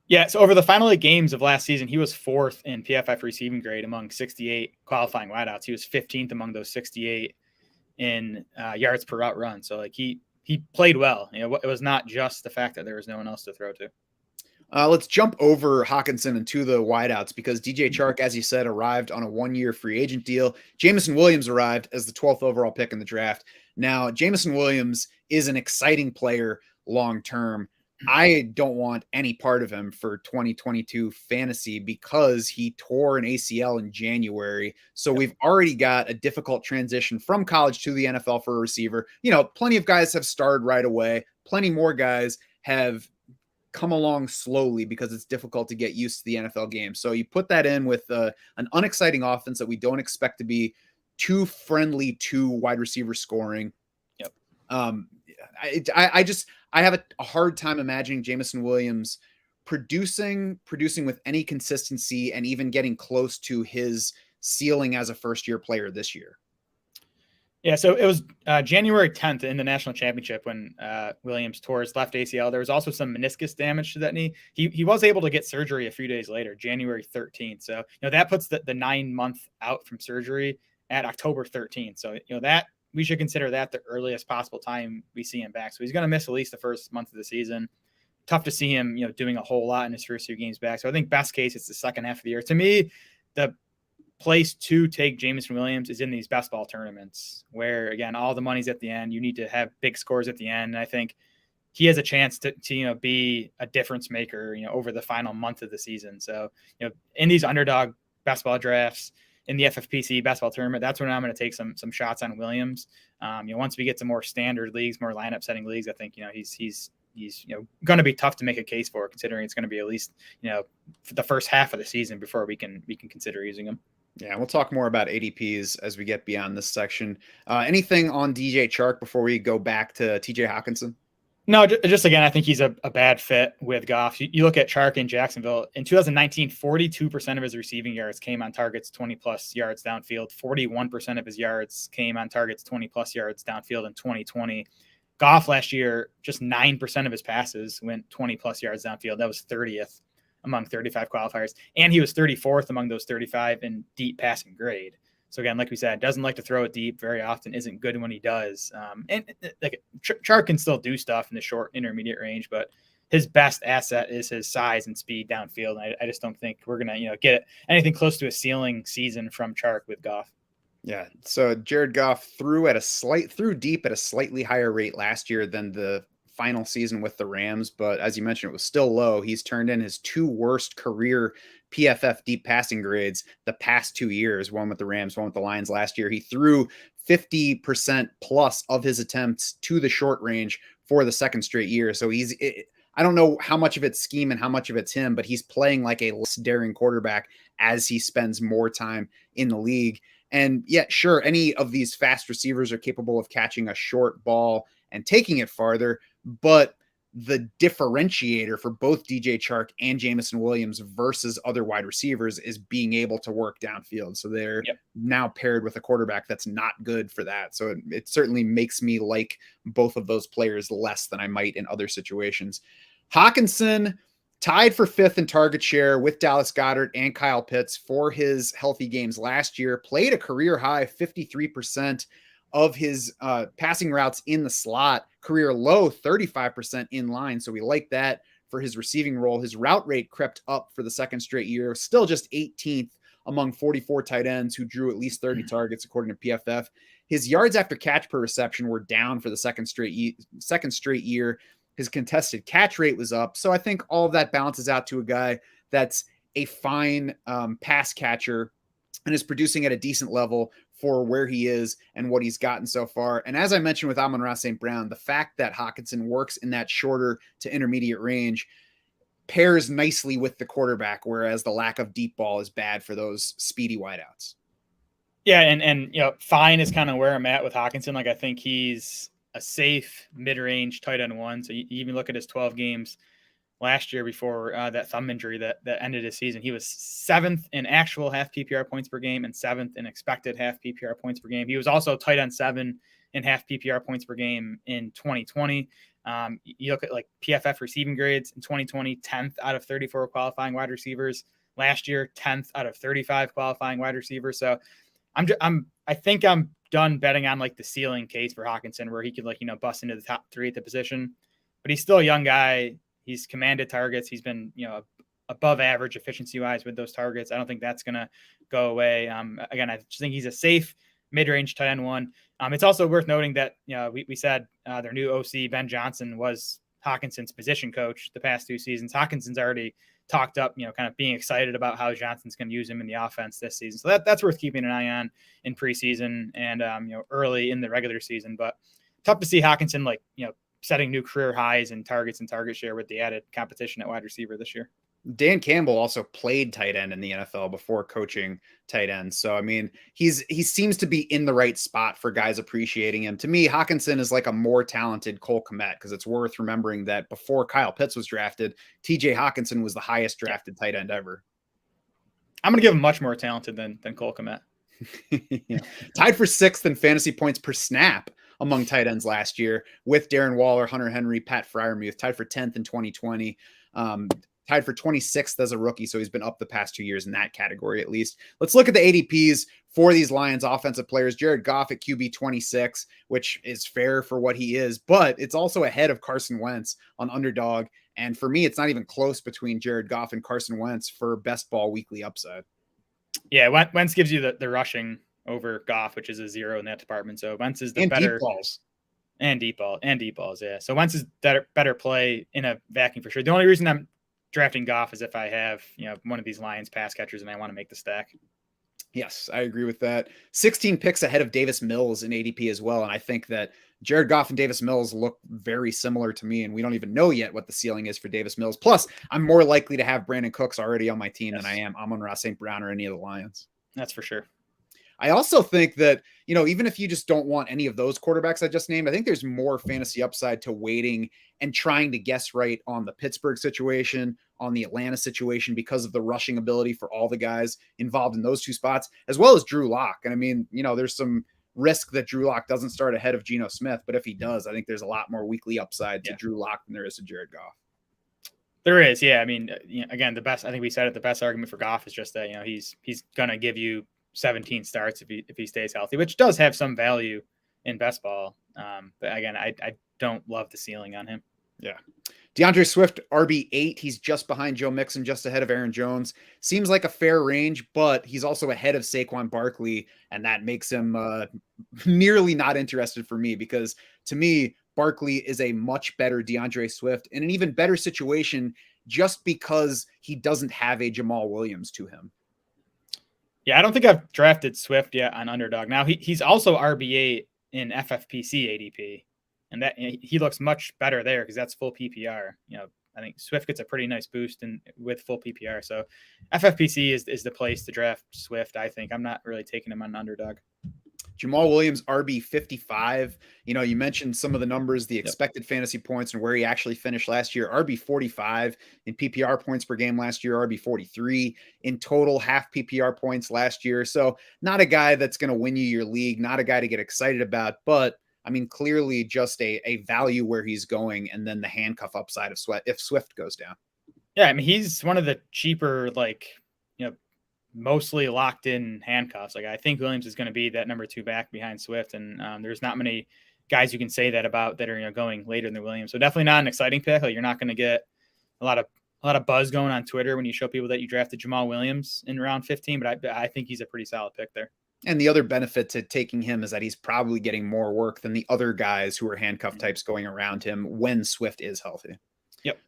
Yeah, so over the final 8 games of last season, he was 4th in PFF receiving grade among 68 qualifying wideouts. He was 15th among those 68 in yards per route run. So like he played well. It was not just the fact that there was no one else to throw to. Let's jump over Hawkinson and to the wideouts because DJ Chark, as you said, arrived on a 1-year free agent deal. Jameson Williams arrived as the 12th overall pick in the draft. Now, Jameson Williams is an exciting player long-term. I don't want any part of him for 2022 fantasy because he tore an ACL in January. So we've already got a difficult transition from college to the NFL for a receiver. Plenty of guys have starred right away. Plenty more guys have come along slowly because it's difficult to get used to the NFL game. So you put that in with an unexciting offense that we don't expect to be too friendly to wide receiver scoring. Yep. I have a hard time imagining Jameson Williams producing with any consistency and even getting close to his ceiling as a first-year player this year. Yeah, so it was January 10th in the national championship when Williams tore his left ACL. There was also some meniscus damage to that knee. He was able to get surgery a few days later, January 13th. So, that puts the 9-month out from surgery at October 13th. So, that we should consider that the earliest possible time we see him back. So he's going to miss at least the first month of the season. Tough to see him, doing a whole lot in his first 2 games back. So I think best case, it's the second half of the year. To me, the place to take Jameson Williams is in these best ball tournaments where, again, all the money's at the end. You need to have big scores at the end. And I think he has a chance to be a difference maker, over the final month of the season. So, in these underdog best ball drafts, in the FFPC basketball tournament, that's when I'm going to take some shots on Williams. Once we get to more standard leagues, more lineup setting leagues, I think, he's going to be tough to make a case for, considering it's going to be at least, for the first half of the season before we can consider using him. Yeah, we'll talk more about ADPs as we get beyond this section. Anything on DJ Chark before we go back to TJ Hawkinson? No, just again, I think he's a bad fit with Goff. You look at Chark in Jacksonville. In 2019, 42% of his receiving yards came on targets 20-plus yards downfield. 41% of his yards came on targets 20-plus yards downfield in 2020. Goff last year, just 9% of his passes went 20-plus yards downfield. That was 30th among 35 qualifiers. And he was 34th among those 35 in deep passing grade. So again, like we said, doesn't like to throw it deep very often, isn't good when he does. And like Chark can still do stuff in the short intermediate range, but his best asset is his size and speed downfield. And I just don't think we're going to, get anything close to a ceiling season from Chark with Goff. Yeah. So Jared Goff threw deep at a slightly higher rate last year than the final season with the Rams. But as you mentioned, it was still low. He's turned in his 2 worst career PFF deep passing grades the past 2 years, one with the Rams, one with the Lions last year. He threw 50% plus of his attempts to the short range for the second straight year. So I don't know how much of it's scheme and how much of it's him, but he's playing like a less daring quarterback as he spends more time in the league. And yeah, sure, any of these fast receivers are capable of catching a short ball and taking it farther, but the differentiator for both DJ Chark and Jameson Williams versus other wide receivers is being able to work downfield. So they're now paired with a quarterback that's not good for that. So it certainly makes me like both of those players less than I might in other situations. Hockenson tied for 5th in target share with Dallas Goedert and Kyle Pitts for his healthy games last year, played a career high 53% of his passing routes in the slot, career low 35% in line. So we like that for his receiving role. His route rate crept up for the second straight year, still just 18th among 44 tight ends who drew at least 30 targets, according to PFF. His yards after catch per reception were down for the second straight year. His contested catch rate was up. So I think all of that balances out to a guy that's a fine pass catcher and is producing at a decent level for where he is and what he's gotten so far. And as I mentioned with Amon-Ra St. Brown, the fact that Hockenson works in that shorter to intermediate range pairs nicely with the quarterback, whereas the lack of deep ball is bad for those speedy wideouts. Yeah, and fine is kind of where I'm at with Hockenson. Like, I think he's a safe mid-range tight end 1. So you even look at his 12 games last year before that thumb injury that ended his season. He was 7th in actual half PPR points per game and 7th in expected half PPR points per game. He was also tight end 7 in half PPR points per game in 2020. You look at like PFF receiving grades in 2020, 10th out of 34 qualifying wide receivers. Last year, 10th out of 35 qualifying wide receivers. So I think I'm done betting on like the ceiling case for Hockenson where he could bust into the top 3 at the position, but he's still a young guy. He's commanded targets. He's been, above average efficiency wise with those targets. I don't think that's going to go away. Again, I just think he's a safe mid-range tight end 1. It's also worth noting that, we said their new OC, Ben Johnson, was Hawkinson's position coach the past 2 seasons. Hawkinson's already talked up, kind of being excited about how Johnson's going to use him in the offense this season. So that's worth keeping an eye on in preseason and, early in the regular season. But tough to see Hockenson, setting new career highs in targets and target share with the added competition at wide receiver this year. Dan Campbell also played tight end in the NFL before coaching tight ends. So, I mean, he seems to be in the right spot for guys appreciating him. To me, Hockenson is like a more talented Cole Kmet, because it's worth remembering that before Kyle Pitts was drafted, TJ Hockenson was the highest drafted tight end ever. I'm going to give him much more talented than Cole Kmet. Yeah. Tied for 6th in fantasy points per snap among tight ends last year with Darren Waller, Hunter Henry, Pat Freiermuth. Tied for 10th in 2020. Tied for 26th as a rookie, so he's been up the past 2 years in that category at least. Let's look at the ADPs for these Lions offensive players. Jared Goff at QB 26, which is fair for what he is, but it's also ahead of Carson Wentz on Underdog. And for me, it's not even close between Jared Goff and Carson Wentz for best ball weekly upside. Yeah, Wentz gives you the rushing over Goff, which is a 0 in that department. So Wentz is the better deep balls. And deep balls, yeah. So Wentz is better play in a vacuum for sure. The only reason I'm drafting Goff is if I have, one of these Lions pass catchers and I want to make the stack. Yes, I agree with that. 16 picks ahead of Davis Mills in ADP as well. And I think that Jared Goff and Davis Mills look very similar to me, and we don't even know yet what the ceiling is for Davis Mills. Plus, I'm more likely to have Brandon Cooks already on my team than I am Amon-Ra St. Brown or any of the Lions. That's for sure. I also think that, even if you just don't want any of those quarterbacks I just named, I think there's more fantasy upside to waiting and trying to guess right on the Pittsburgh situation, on the Atlanta situation, because of the rushing ability for all the guys involved in those 2 spots, as well as Drew Lock. And I mean, there's some risk that Drew Lock doesn't start ahead of Geno Smith, but if he does, I think there's a lot more weekly upside to Drew Lock than there is to Jared Goff. There is, yeah. I mean, again, I think we said it, the best argument for Goff is just that, he's going to give you 17 starts if he stays healthy, which does have some value in best ball. But again, I don't love the ceiling on him. Yeah. DeAndre Swift, RB8. He's just behind Joe Mixon, just ahead of Aaron Jones. Seems like a fair range, but he's also ahead of Saquon Barkley, and that makes him nearly not interested for me, because to me, Barkley is a much better DeAndre Swift in an even better situation just because he doesn't have a Jamal Williams to him. Yeah, I don't think I've drafted Swift yet on Underdog. Now, he's also RB8 in FFPC ADP. And that he looks much better there because that's full PPR. I think Swift gets a pretty nice boost with full PPR. So FFPC is the place to draft Swift. I think I'm not really taking him on an Underdog. Jamal Williams, RB 55. You mentioned some of the numbers, the expected fantasy points and where he actually finished last year. RB 45 in PPR points per game last year, RB 43 in total half PPR points last year. So not a guy that's going to win you your league, not a guy to get excited about, but I mean, clearly just a value where he's going, and then the handcuff upside of Swift if Swift goes down. Yeah, I mean, he's one of the cheaper, mostly locked in handcuffs. Like, I think Williams is going to be that number 2 back behind Swift, and there's not many guys you can say that about that are going later than Williams. So definitely not an exciting pick. Like, you're not going to get a lot of buzz going on Twitter when you show people that you drafted Jamal Williams in round 15, but I think he's a pretty solid pick there. And the other benefit to taking him is that he's probably getting more work than the other guys who are handcuff types going around him when Swift is healthy. Yep.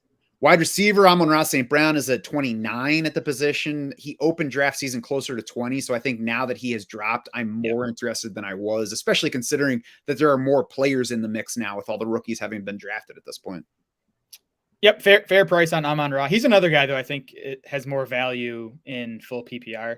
Wide receiver, Amon-Ra St. Brown is at 29 at the position. He opened draft season closer to 20. So I think now that he has dropped, I'm more interested than I was, especially considering that there are more players in the mix now with all the rookies having been drafted at this point. Yep. Fair price on Amon-Ra. He's another guy, though, I think it has more value in full PPR.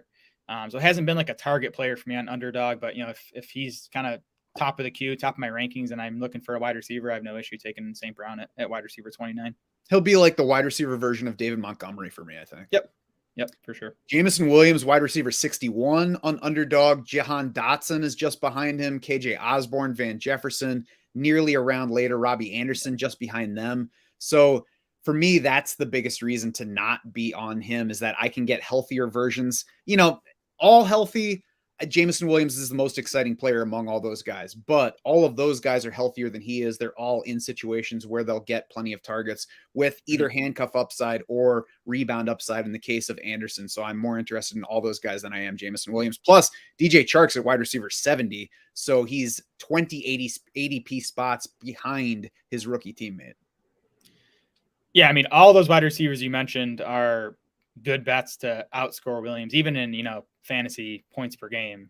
So it hasn't been like a target player for me on Underdog, but if he's kind of top of the queue, top of my rankings, and I'm looking for a wide receiver, I have no issue taking St. Brown at wide receiver 29. He'll be like the wide receiver version of David Montgomery for me, I think. Yep, for sure. Jamison Williams, wide receiver 61 on Underdog. Jahan Dotson is just behind him. KJ Osborne, Van Jefferson, nearly a round later. Robbie Anderson just behind them. So for me, that's the biggest reason to not be on him, is that I can get healthier versions. All healthy, Jamison Williams is the most exciting player among all those guys, but all of those guys are healthier than he is. They're all in situations where they'll get plenty of targets with either handcuff upside or rebound upside in the case of Anderson. So I'm more interested in all those guys than I am Jamison Williams. Plus DJ Chark's at wide receiver 70. So he's 20 ADP spots behind his rookie teammate. Yeah, I mean, all those wide receivers you mentioned are good bets to outscore Williams, even in, fantasy points per game.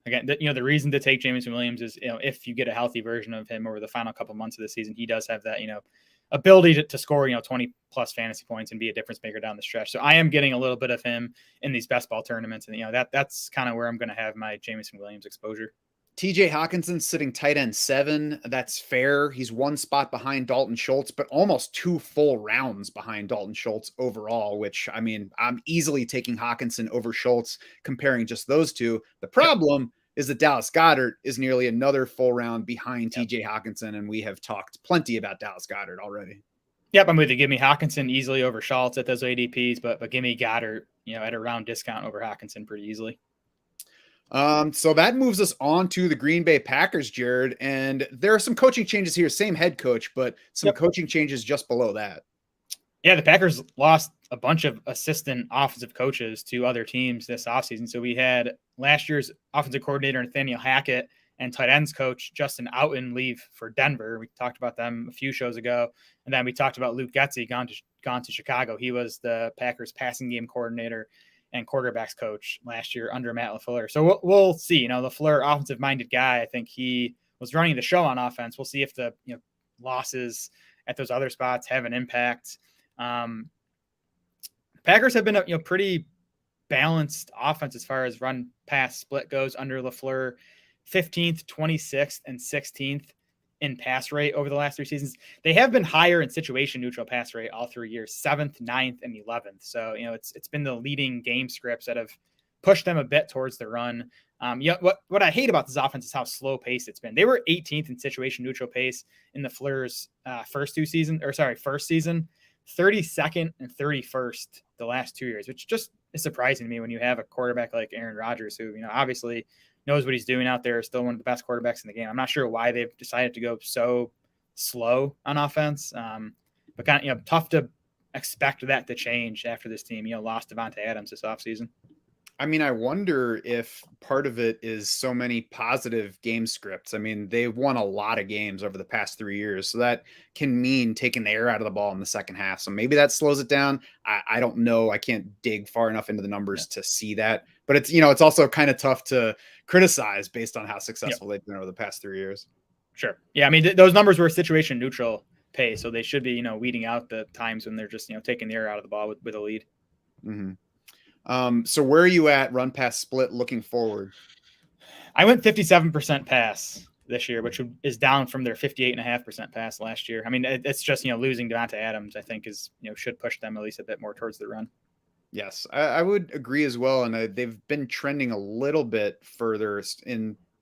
Again, the reason to take Jamison Williams is, if you get a healthy version of him over the final couple months of the season, he does have that, ability to score, 20 plus fantasy points and be a difference maker down the stretch. So I am getting a little bit of him in these best ball tournaments. And, that's kind of where I'm going to have my Jamison Williams exposure. TJ Hawkinson sitting tight end 7. That's fair. He's 1 spot behind Dalton Schultz, but almost 2 full rounds behind Dalton Schultz overall, which, I mean, I'm easily taking Hawkinson over Schultz comparing just those two. The problem is that Dallas Goedert is nearly another full round behind TJ Hawkinson, and we have talked plenty about Dallas Goedert already. Yep, I'm with you. Give me Hawkinson easily over Schultz at those ADPs, but give me Goedert, at a round discount over Hawkinson pretty easily. So that moves us on to the Green Bay Packers, Jared, and there are some coaching changes here, same head coach, but some coaching changes just below that. Yeah, the Packers lost a bunch of assistant offensive coaches to other teams this offseason. So we had last year's offensive coordinator, Nathaniel Hackett, and tight ends coach, Justin Outen, leave for Denver. We talked about them a few shows ago. And then we talked about Luke Getsy gone to Chicago. He was the Packers passing game coordinator and quarterbacks coach last year under Matt LaFleur. So we'll see. LaFleur, offensive-minded guy. I think he was running the show on offense. We'll see if the losses at those other spots have an impact. The Packers have been a pretty balanced offense as far as run-pass split goes under LaFleur. 15th, 26th, and 16th in pass rate over the last 3 seasons. They have been higher in situation neutral pass rate all 3 years, 7th, 9th, and 11th. So, it's been the leading game scripts that have pushed them a bit towards the run. What I hate about this offense is how slow paced it's been. They were 18th in situation neutral pace in the Fleur's first season. 32nd and 31st the last 2 years, which just is surprising to me when you have a quarterback like Aaron Rodgers, who, obviously knows what he's doing out there, still one of the best quarterbacks in the game. I'm not sure why they've decided to go so slow on offense, but kind of, tough to expect that to change after this team, lost Davante Adams this offseason. I mean, I wonder if part of it is so many positive game scripts. I mean, they've won a lot of games over the past 3 years, so that can mean taking the air out of the ball in the second half. So maybe that slows it down. I don't know. I can't dig far enough into the numbers to see that, but it's, it's also kind of tough to criticize based on how successful they've been over the past 3 years. Sure. Yeah. I mean, those numbers were situation neutral pay, so they should be, weeding out the times when they're just, taking the air out of the ball with a lead. Mm-hmm. So where are you at run pass split looking forward? I went 57% pass this year, which is down from their 58.5% pass last year. I mean, it's just, losing Davante Adams, I think is, should push them at least a bit more towards the run. Yes, I would agree as well. And they've been trending a little bit further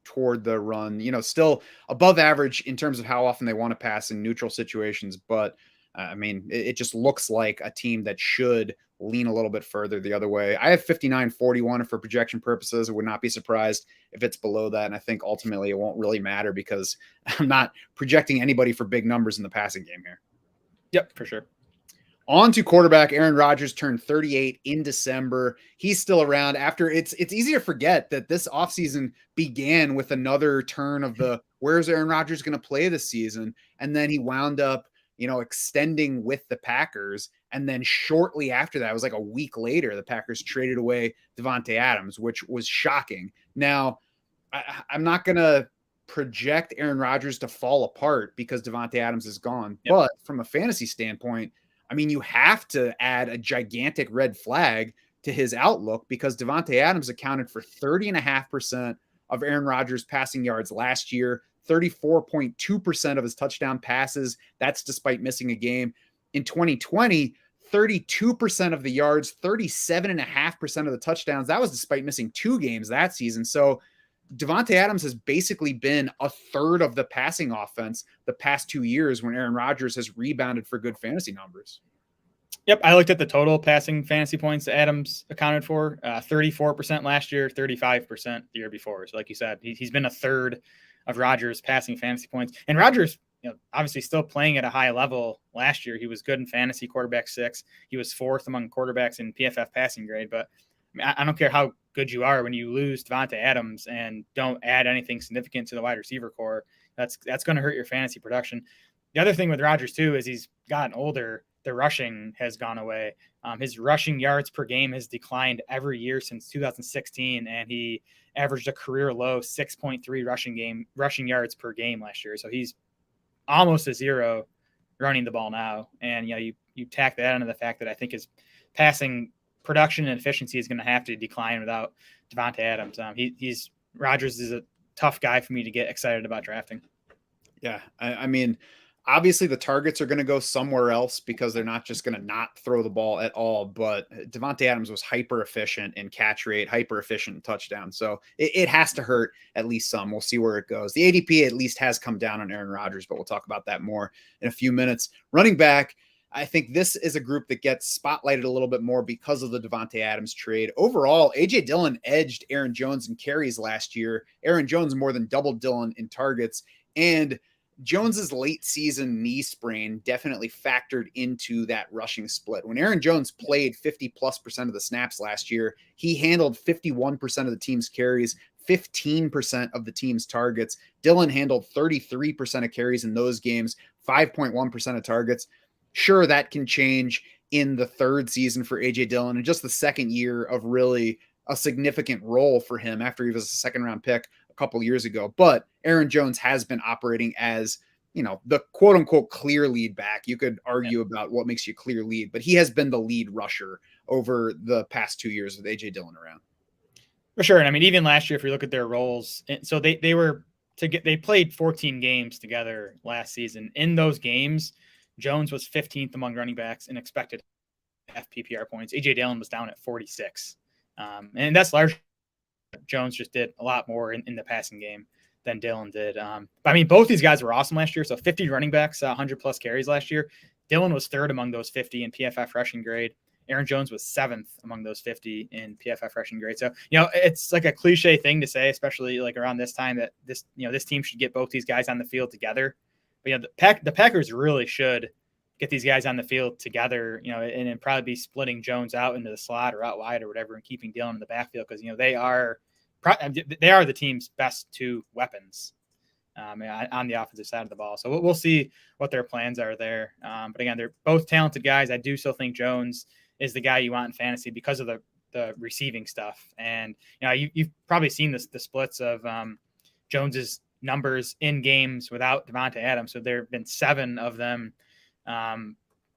toward the run, still above average in terms of how often they want to pass in neutral situations. But I mean, it just looks like a team that should lean a little bit further the other way. I have 59-41 for projection purposes. I would not be surprised if it's below that. And I think ultimately it won't really matter because I'm not projecting anybody for big numbers in the passing game here. Yep, for sure. On to quarterback. Aaron Rodgers turned 38 in December. He's still around after it's easy to forget that this offseason began with another turn of the where's Aaron Rodgers going to play this season? And then he wound up, extending with the Packers. And then shortly after that, it was like a week later, the Packers traded away Davante Adams, which was shocking. Now, I'm not going to project Aaron Rodgers to fall apart because Davante Adams is gone. Yep. But from a fantasy standpoint, I mean, you have to add a gigantic red flag to his outlook because Davante Adams accounted for 30.5% of Aaron Rodgers' passing yards last year, 34.2% of his touchdown passes. That's despite missing a game. In 2020, 32% of the yards, 37.5% of the touchdowns. That was despite missing 2 games that season. So Davante Adams has basically been a third of the passing offense the past 2 years when Aaron Rodgers has rebounded for good fantasy numbers. Yep, I looked at the total passing fantasy points Adams accounted for, 34% last year, 35% the year before. So like you said, he's been a third of Rodgers' passing fantasy points. And Rodgers, obviously still playing at a high level last year. He was good in fantasy, quarterback 6. He was 4th among quarterbacks in PFF passing grade. But I don't care how good you are when you lose Davante Adams and don't add anything significant to the wide receiver core. That's going to hurt your fantasy production. The other thing with Rodgers too is he's gotten older. The rushing has gone away. His rushing yards per game has declined every year since 2016, and he averaged a career low 6.3 rushing yards per game last year. So he's almost a zero running the ball now. And you tack that onto the fact that I think his passing production and efficiency is going to have to decline without Davante Adams. Rodgers is a tough guy for me to get excited about drafting. Yeah, I mean, obviously the targets are going to go somewhere else because they're not just going to not throw the ball at all. But Davante Adams was hyper efficient in catch rate, hyper efficient in touchdown. So it has to hurt at least some. We'll see where it goes. The ADP at least has come down on Aaron Rodgers, but we'll talk about that more in a few minutes. Running back, I think this is a group that gets spotlighted a little bit more because of the Davante Adams trade. Overall, A.J. Dillon edged Aaron Jones in carries last year. Aaron Jones more than doubled Dillon in targets. And Jones's late season knee sprain definitely factored into that rushing split. When Aaron Jones played 50+% of the snaps last year, he handled 51% of the team's carries, 15% of the team's targets. Dillon handled 33% of carries in those games, 5.1% of targets. Sure, that can change in the third season for A.J. Dillon and just the second year of really a significant role for him after he was a second-round pick a couple years ago. But Aaron Jones has been operating as, the quote-unquote clear lead back. You could argue about what makes you clear lead, but he has been the lead rusher over the past 2 years with A.J. Dillon around. For sure. And I mean, even last year, if you look at their roles, so they played 14 games together last season. In those games, Jones was 15th among running backs in expected FPPR points. A.J. Dillon was down at 46. And that's largely Jones just did a lot more in the passing game than Dillon did. I mean, both these guys were awesome last year. So 50 running backs, 100 plus carries last year. Dillon was third among those 50 in PFF rushing grade. Aaron Jones was seventh among those 50 in PFF rushing grade. So, it's like a cliche thing to say, especially like around this time, that this team should get both these guys on the field together. But, the Packers really should get these guys on the field together, and then probably be splitting Jones out into the slot or out wide or whatever, and keeping Dillon in the backfield. Cause they are the team's best two weapons on the offensive side of the ball. So we'll see what their plans are there. But again, they're both talented guys. I do still think Jones is the guy you want in fantasy because of the receiving stuff. And, you've probably seen the splits of Jones's numbers in games without Davante Adams. So there have been 7 of them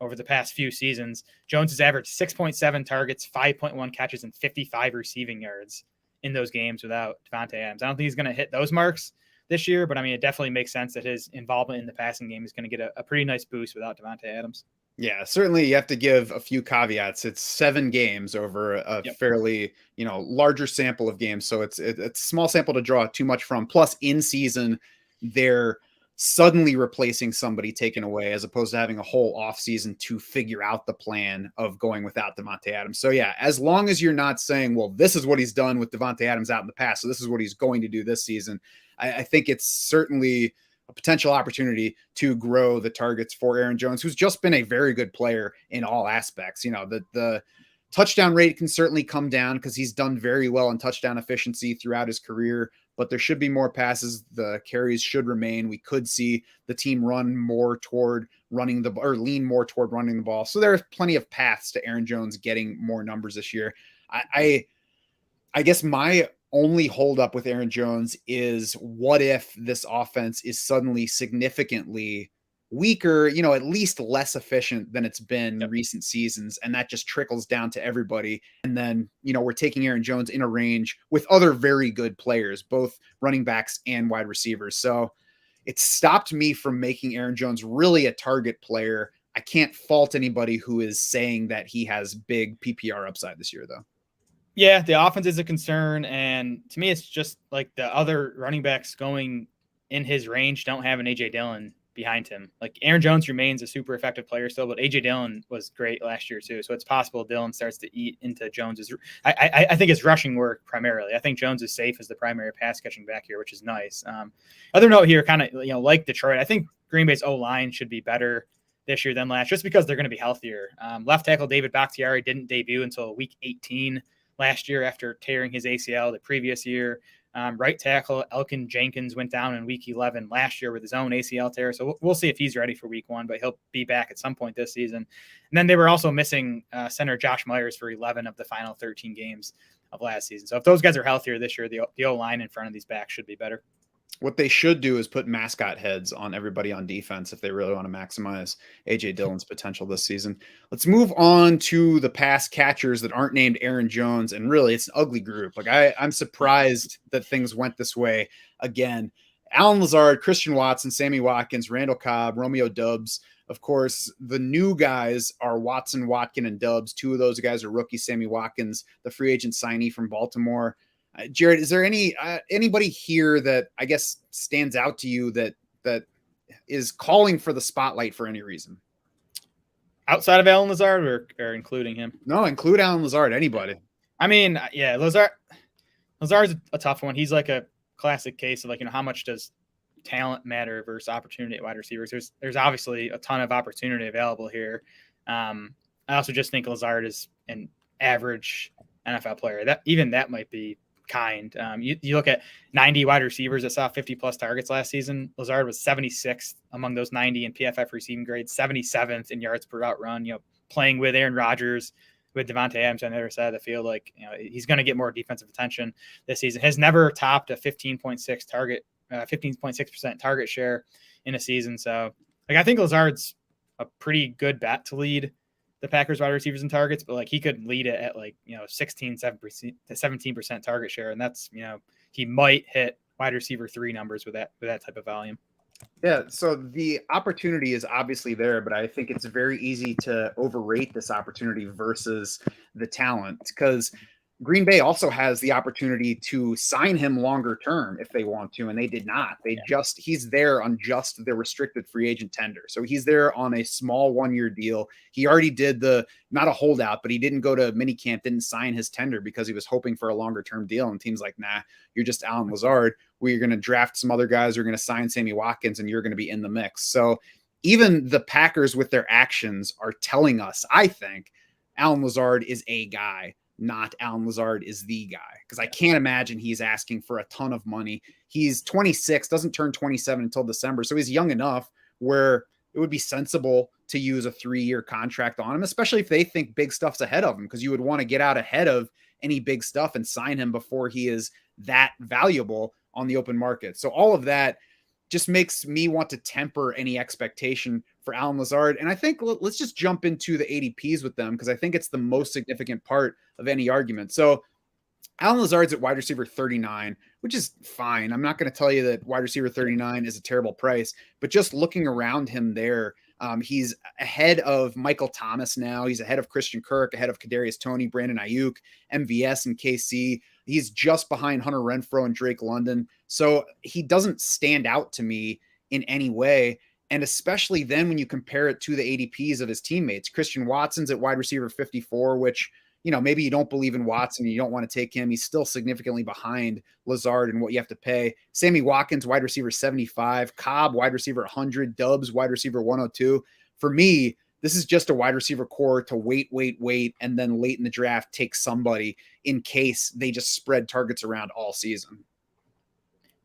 over the past few seasons. Jones has averaged 6.7 targets, 5.1 catches, and 55 receiving yards in those games without Davante Adams. I don't think he's going to hit those marks this year, but I mean, it definitely makes sense that his involvement in the passing game is going to get a pretty nice boost without Davante Adams. Yeah, certainly you have to give a few caveats. It's 7 games over a fairly, larger sample of games. So it's a small sample to draw too much from. Plus, in season, they're suddenly replacing somebody taken away, as opposed to having a whole offseason to figure out the plan of going without Davante Adams. So yeah, as long as you're not saying, well, this is what he's done with Davante Adams out in the past, so this is what he's going to do this season, I think it's certainly a potential opportunity to grow the targets for Aaron Jones, who's just been a very good player in all aspects. The touchdown rate can certainly come down because he's done very well in touchdown efficiency throughout his career, but there should be more passes. The carries should remain. We could see the team lean more toward running the ball. So there's plenty of paths to Aaron Jones getting more numbers this year. I guess my only holdup with Aaron Jones is, what if this offense is suddenly significantly weaker, at least less efficient than it's been in recent seasons, and that just trickles down to everybody. And then, we're taking Aaron Jones in a range with other very good players, both running backs and wide receivers. So it stopped me from making Aaron Jones really a target player. I can't fault anybody who is saying that he has big PPR upside this year, though. Yeah, the offense is a concern, and to me, it's just like the other running backs going in his range don't have an A.J. Dillon behind him. Like, Aaron Jones remains a super effective player still, but A.J. Dillon was great last year too, so it's possible Dillon starts to eat into Jones's. I think it's rushing work primarily. I think Jones is safe as the primary pass catching back here, which is nice. Other note here, kind of like Detroit, I think Green Bay's O-line should be better this year than last, just because they're going to be healthier. Left tackle David Bakhtiari didn't debut until week 18 last year after tearing his ACL the previous year. Right tackle Elkin Jenkins went down in week 11 last year with his own ACL tear. So we'll see if he's ready for week 1, but he'll be back at some point this season. And then they were also missing center Josh Myers for 11 of the final 13 games of last season. So if those guys are healthier this year, the O-line in front of these backs should be better. What they should do is put mascot heads on everybody on defense if they really want to maximize A.J. Dillon's potential this season. Let's move on to the pass catchers that aren't named Aaron Jones. And really, it's an ugly group. Like, I'm surprised that things went this way again. Allen Lazard, Christian Watson, Sammy Watkins, Randall Cobb, Romeo Doubs. Of course, the new guys are Watson, Watkin, and Doubs. 2 of those guys are rookies. Sammy Watkins, the free agent signee from Baltimore. Jared, is there anybody here that I guess stands out to you that is calling for the spotlight for any reason? Outside of Allen Lazard or including him? No, include Allen Lazard, anybody. I mean, yeah, Lazard's a tough one. He's like a classic case of how much does talent matter versus opportunity at wide receivers. There's obviously a ton of opportunity available here. I also just think Lazard is an average NFL player. That might be kind. You look at 90 wide receivers that saw 50 plus targets last season. Lazard was 76th among those 90 in PFF receiving grade, 77th in yards per route run. Playing with Aaron Rodgers, with Davante Adams on the other side of the field, he's going to get more defensive attention this season. Has never topped a 15.6% target share in a season. So I think Lazard's a pretty good bet to lead the Packers wide receivers and targets, but he could lead it at 17% target share. And that's, he might hit wide receiver 3 numbers with that type of volume. Yeah. So the opportunity is obviously there, but I think it's very easy to overrate this opportunity versus the talent, because Green Bay also has the opportunity to sign him longer term if they want to, and they did not. He's there on just the restricted free agent tender. So he's there on a small 1-year deal. He already did not a holdout, but he didn't go to minicamp, didn't sign his tender because he was hoping for a longer term deal. And teams like, nah, you're just Allen Lazard. We're going to draft some other guys. We're going to sign Sammy Watkins, and you're going to be in the mix. So even the Packers with their actions are telling us, I think, Allen Lazard is a guy, not Allen Lazard is the guy, because I can't imagine he's asking for a ton of money. He's 26, doesn't turn 27 until December, so he's young enough where it would be sensible to use a 3-year contract on him, especially if they think big stuff's ahead of him, because you would want to get out ahead of any big stuff and sign him before he is that valuable on the open market. So all of that just makes me want to temper any expectation for Allen Lazard. And I think let's just jump into the ADPs with them, because I think it's the most significant part of any argument. So Allen Lazard's at wide receiver 39, which is fine. I'm not going to tell you that wide receiver 39 is a terrible price, but just looking around him there, he's ahead of Michael Thomas now. He's ahead of Christian Kirk, ahead of Kadarius Toney, Brandon Ayuk, MVS, and KC. He's just behind Hunter Renfrow and Drake London. So he doesn't stand out to me in any way. And especially then when you compare it to the ADPs of his teammates. Christian Watson's at wide receiver 54, which, maybe you don't believe in Watson, you don't want to take him. He's still significantly behind Lazard and what you have to pay. Sammy Watkins, wide receiver 75, Cobb, wide receiver 100, Dubs, wide receiver 102. For me, this is just a wide receiver core to wait, and then late in the draft, take somebody in case they just spread targets around all season.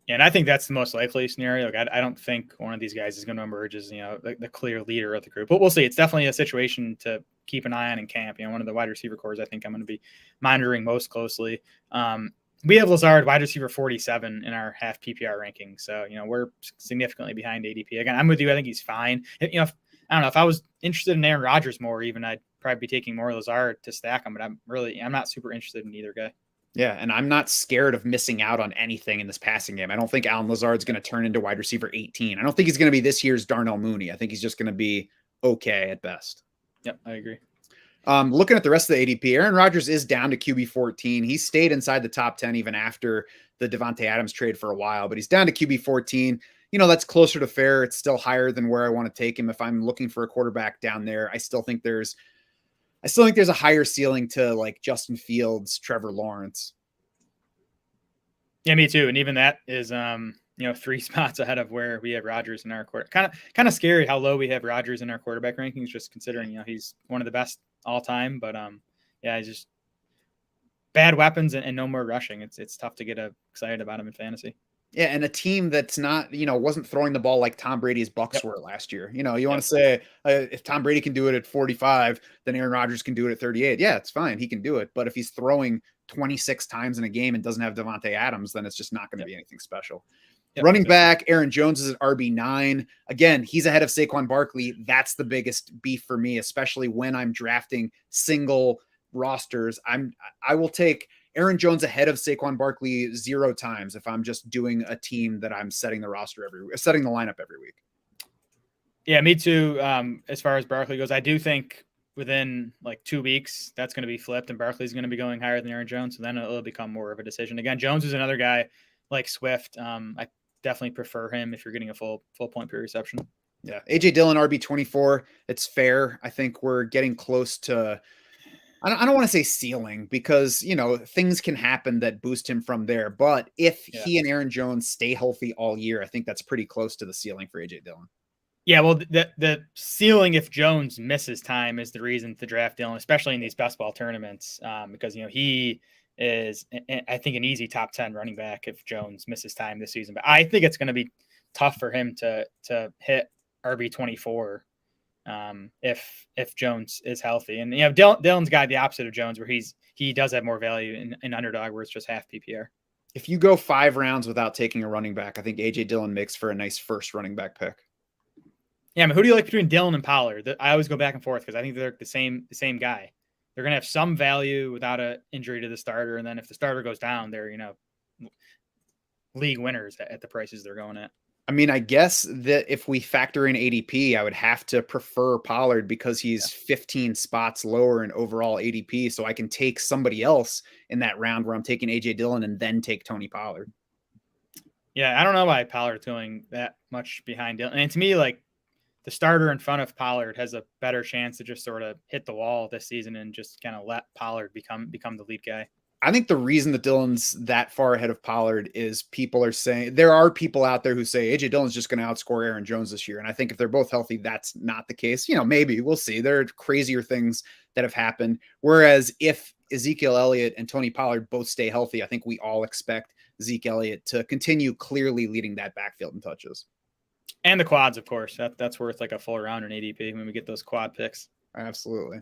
Yeah, and I think that's the most likely scenario. Like, I don't think one of these guys is going to emerge as, the clear leader of the group. But we'll see. It's definitely a situation to keep an eye on in camp. One of the wide receiver cores I think I'm going to be monitoring most closely. We have Lazard, wide receiver 47 in our half PPR ranking. So, we're significantly behind ADP. Again, I'm with you. I think he's fine. I don't know if I was interested in Aaron Rodgers more, even I'd probably be taking more Lazard to stack him, but I'm not super interested in either guy. Yeah, and I'm not scared of missing out on anything in this passing game. I don't think Allen Lazard's going to turn into wide receiver 18. I don't think he's going to be this year's Darnell Mooney. I think he's just going to be okay at best. Yep, I agree. Looking at the rest of the ADP, Aaron Rodgers is down to QB 14. He stayed inside the top 10 even after the Davante Adams trade for a while, but he's down to QB 14. That's closer to fair. It's still higher than where I want to take him. If I'm looking for a quarterback down there, I still think there's a higher ceiling to like Justin Fields, Trevor Lawrence. Yeah, me too. And even that is, 3 spots ahead of where we have Rodgers in our quarter. Kind of scary how low we have Rodgers in our quarterback rankings, just considering, he's one of the best all time. But he's just bad weapons and no more rushing. It's tough to get excited about him in fantasy. Yeah, and a team that's not, wasn't throwing the ball like Tom Brady's Bucs were last year. You want to say if Tom Brady can do it at 45, then Aaron Rodgers can do it at 38. Yeah, it's fine. He can do it. But if he's throwing 26 times in a game and doesn't have Davante Adams, then it's just not going to be anything special. Running back, Aaron Jones is at RB9. Again, he's ahead of Saquon Barkley. That's the biggest beef for me, especially when I'm drafting single rosters. I will take Aaron Jones ahead of Saquon Barkley 0 times if I'm just doing a team that I'm setting the lineup every week. Yeah, me too. As far as Barkley goes, I do think within like 2 weeks, that's going to be flipped and Barkley's going to be going higher than Aaron Jones. So then it'll become more of a decision. Again, Jones is another guy like Swift. I definitely prefer him if you're getting a full point per reception. Yeah. AJ Dillon, RB24. It's fair. I think we're getting close to, I don't want to say ceiling because, things can happen that boost him from there. But if he and Aaron Jones stay healthy all year, I think that's pretty close to the ceiling for AJ Dillon. Yeah, well, the ceiling if Jones misses time is the reason to draft Dillon, especially in these best ball tournaments, because he is, I think, an easy top 10 running back if Jones misses time this season. But I think it's going to be tough for him to hit RB24 if Jones is healthy. And Dillon's got the opposite of Jones, where he does have more value in underdog, where it's just half PPR. If you go 5 rounds without taking a running back, I think AJ Dillon makes for a nice first running back pick. Yeah, I mean, who do you like between Dillon and Pollard? I always go back and forth because I think they're the same guy. They're going to have some value without an injury to the starter, and then if the starter goes down, they're league winners at the prices they're going at. I mean, I guess that if we factor in ADP, I would have to prefer Pollard because he's 15 spots lower in overall ADP. So I can take somebody else in that round where I'm taking AJ Dillon and then take Tony Pollard. Yeah, I don't know why Pollard's going that much behind Dillon. And to me, like, the starter in front of Pollard has a better chance to just sort of hit the wall this season and just kind of let Pollard become the lead guy. I think the reason that Dillon's that far ahead of Pollard is people are saying there are people out there who say AJ Dillon's just going to outscore Aaron Jones this year. And I think if they're both healthy, that's not the case. Maybe we'll see. There are crazier things that have happened. Whereas if Ezekiel Elliott and Tony Pollard both stay healthy, I think we all expect Zeke Elliott to continue clearly leading that backfield in touches. And the quads, of course. That's worth like a full round in ADP when we get those quad picks. Absolutely.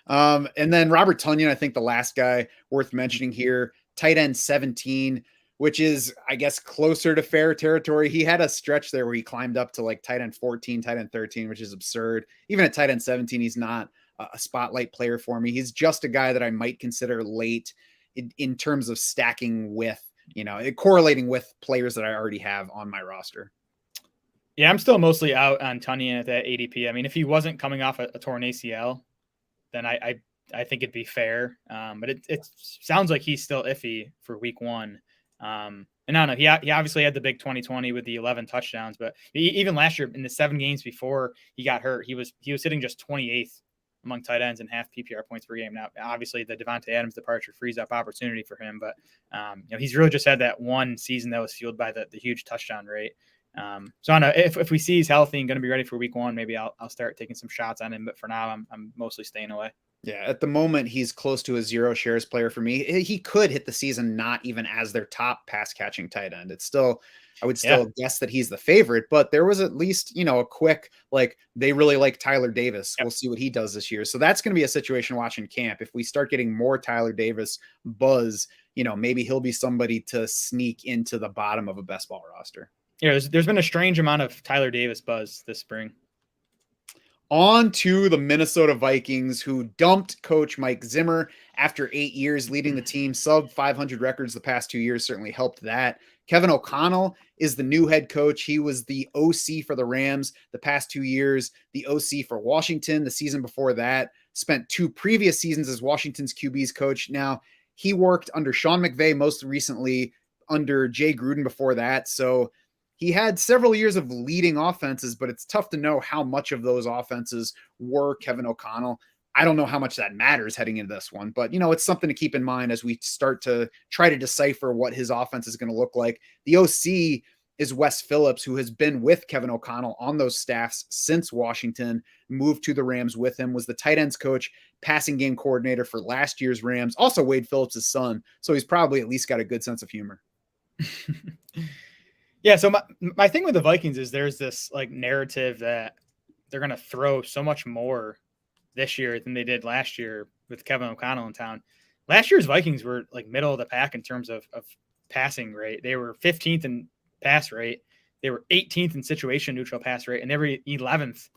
And then Robert Tonyan, I think the last guy worth mentioning here, tight end 17, which is, I guess, closer to fair territory. He had a stretch there where he climbed up to like tight end 14, tight end 13, which is absurd. Even at tight end 17, he's not a spotlight player for me. He's just a guy that I might consider late in terms of stacking with, correlating with players that I already have on my roster. Yeah, I'm still mostly out on Tonyan at that ADP. I mean, if he wasn't coming off a torn ACL, then I think it'd be fair. But it sounds like he's still iffy for week one. And I don't know. He obviously had the big 2020 with the 11 touchdowns, but even last year in the 7 games before he got hurt, he was sitting just 28th among tight ends and half PPR points per game. Now, obviously, the Davante Adams departure frees up opportunity for him, but he's really just had that one season that was fueled by the huge touchdown rate. So I don't know if we see he's healthy and going to be ready for week one, maybe I'll start taking some shots on him. But for now, I'm mostly staying away. Yeah, at the moment, he's close to a 0 shares player for me. He could hit the season not even as their top pass catching tight end. I would still guess that he's the favorite, but there was at least, a quick, they really like Tyler Davis. Yep. We'll see what he does this year. So that's going to be a situation watching camp. If we start getting more Tyler Davis buzz, maybe he'll be somebody to sneak into the bottom of a best ball roster. Yeah, there's been a strange amount of Tyler Davis buzz this spring. On to the Minnesota Vikings, who dumped coach Mike Zimmer after 8 years leading the team. Sub 500 records the past 2 years certainly helped that. Kevin O'Connell is the new head coach. He was the OC for the Rams the past 2 years, the OC for Washington the season before that, spent 2 previous seasons as Washington's QB's coach. Now, he worked under Sean McVay most recently, under Jay Gruden before that. So he had several years of leading offenses, but it's tough to know how much of those offenses were Kevin O'Connell. I don't know how much that matters heading into this one, but it's something to keep in mind as we start to try to decipher what his offense is going to look like. The OC is Wes Phillips, who has been with Kevin O'Connell on those staffs since Washington, moved to the Rams with him, was the tight ends coach, passing game coordinator for last year's Rams, also Wade Phillips' son. So he's probably at least got a good sense of humor. Yeah, so my thing with the Vikings is there's this narrative that they're going to throw so much more this year than they did last year with Kevin O'Connell in town. Last year's Vikings were middle of the pack in terms of passing rate. They were 15th in pass rate. They were 18th in situation neutral pass rate, and they were 11th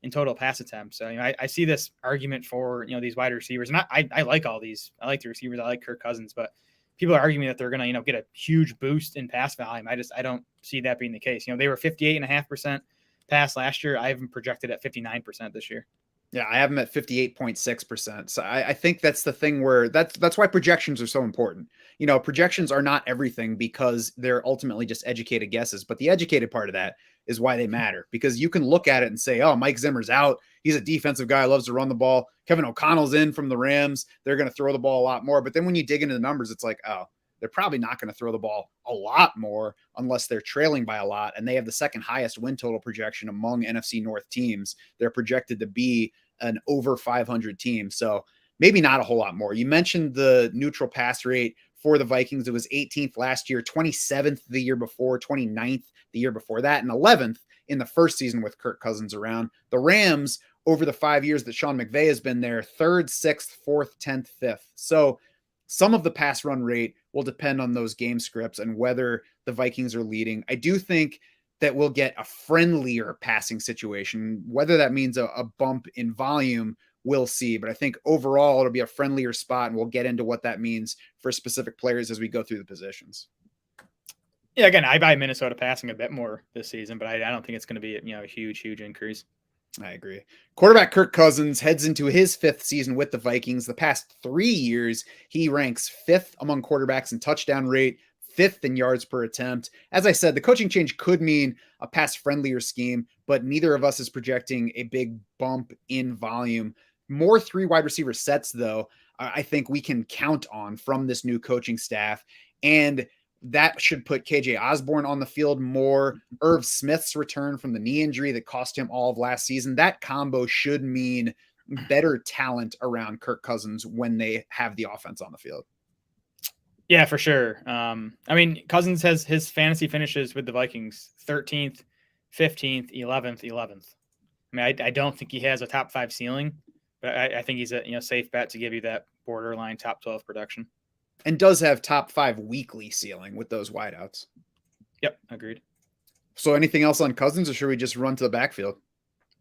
in total pass attempts. So I see this argument for these wide receivers, and I like all these. I like the receivers. I like Kirk Cousins, but people are arguing that they're going to get a huge boost in pass volume. I don't see that being the case. They were 58.5% pass last year. I have them projected at 59% this year. Yeah, I have them at 58.6%. So I think that's the thing where that's why projections are so important. Projections are not everything because they're ultimately just educated guesses. But the educated part of that is why they matter, because you can look at it and say, oh, Mike Zimmer's out. He's a defensive guy, loves to run the ball. Kevin O'Connell's in from the Rams. They're going to throw the ball a lot more. But then when you dig into the numbers, it's like, oh, they're probably not going to throw the ball a lot more unless they're trailing by a lot. And they have the second highest win total projection among NFC North teams. They're projected to be an over 500 team. So maybe not a whole lot more. You mentioned the neutral pass rate for the Vikings. It was 18th last year, 27th the year before, 29th the year before that, and 11th in the first season with Kirk Cousins around. The Rams, over the 5 years that Sean McVay has been there, 3rd, 6th, 4th, 10th, 5th. So some of the pass run rate will depend on those game scripts and whether the Vikings are leading. I do think that we'll get a friendlier passing situation. Whether that means a bump in volume, we'll see. But I think overall it'll be a friendlier spot, and we'll get into what that means for specific players as we go through the positions. Yeah, again, I buy Minnesota passing a bit more this season, but I don't think it's going to be a huge increase. I agree. Quarterback Kirk Cousins heads into his 5th season with the Vikings. The past 3 years, he ranks 5th among quarterbacks in touchdown rate, 5th in yards per attempt. As I said, the coaching change could mean a pass-friendlier scheme, but neither of us is projecting a big bump in volume. More 3 wide receiver sets, though, I think we can count on from this new coaching staff. And that should put KJ Osborne on the field more. Irv Smith's return from the knee injury that cost him all of last season. That combo should mean better talent around Kirk Cousins when they have the offense on the field. Yeah, for sure. I mean, Cousins has his fantasy finishes with the Vikings 13th, 15th, 11th. I mean, I don't think he has a top 5 ceiling, but I think he's a safe bet to give you that borderline top 12 production. And does have top 5 weekly ceiling with those wideouts. Yep, agreed. So anything else on Cousins, or should we just run to the backfield?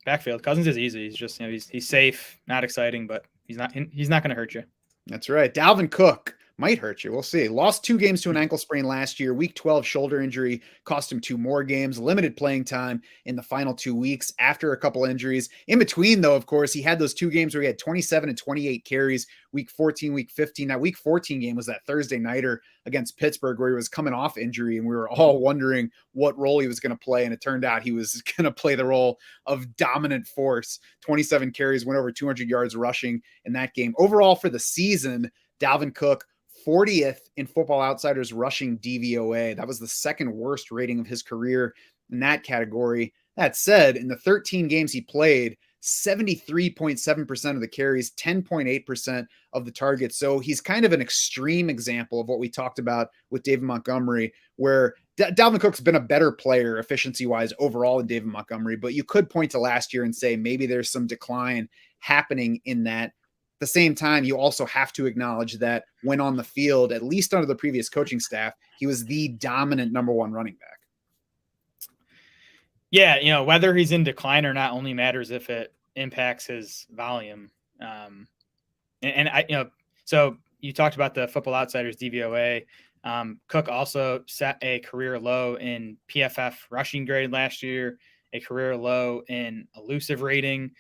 Backfield. Cousins is easy. He's just he's safe, not exciting, but he's not going to hurt you. That's right. Dalvin Cook might hurt you. We'll see. Lost 2 games to an ankle sprain last year. Week 12 shoulder injury cost him 2 more games. Limited playing time in the final 2 weeks after a couple injuries. In between, though, of course, he had those 2 games where he had 27 and 28 carries. Week 14, week 15. That week 14 game was that Thursday nighter against Pittsburgh where he was coming off injury, and we were all wondering what role he was going to play. And it turned out he was going to play the role of dominant force. 27 carries, went over 200 yards rushing in that game. Overall for the season, Dalvin Cook, 40th in Football Outsiders rushing DVOA. That was the 2nd worst rating of his career in that category. That said, in the 13 games he played, 73.7% of the carries, 10.8% of the targets. So he's kind of an extreme example of what we talked about with David Montgomery, where Dalvin Cook's been a better player efficiency-wise overall than David Montgomery, but you could point to last year and say maybe there's some decline happening in that. At the same time, you also have to acknowledge that when on the field, at least under the previous coaching staff, he was the dominant number 1 running back. Yeah, whether he's in decline or not only matters if it impacts his volume. So you talked about the Football Outsiders DVOA. Cook also set a career low in PFF rushing grade last year, a career low in elusive rating.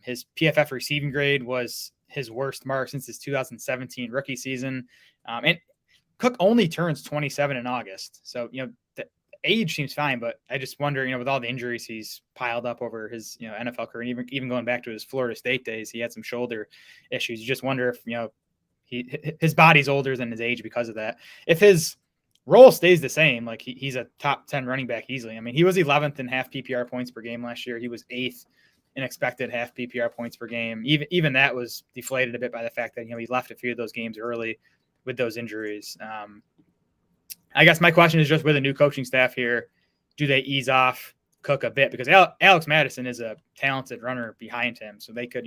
His PFF receiving grade was his worst mark since his 2017 rookie season. And Cook only turns 27 in August. So, the age seems fine, but I just wonder, with all the injuries he's piled up over his, NFL career, and even going back to his Florida State days, he had some shoulder issues. You just wonder if, his body's older than his age because of that. If his role stays the same, like he's a top 10 running back easily. I mean, he was 11th in half PPR points per game last year. He was 8th in expected half PPR points per game. Even that was deflated a bit by the fact that, he left a few of those games early with those injuries. I guess my question is just with a new coaching staff here, do they ease off Cook a bit? Because Alex Madison is a talented runner behind him. So they could,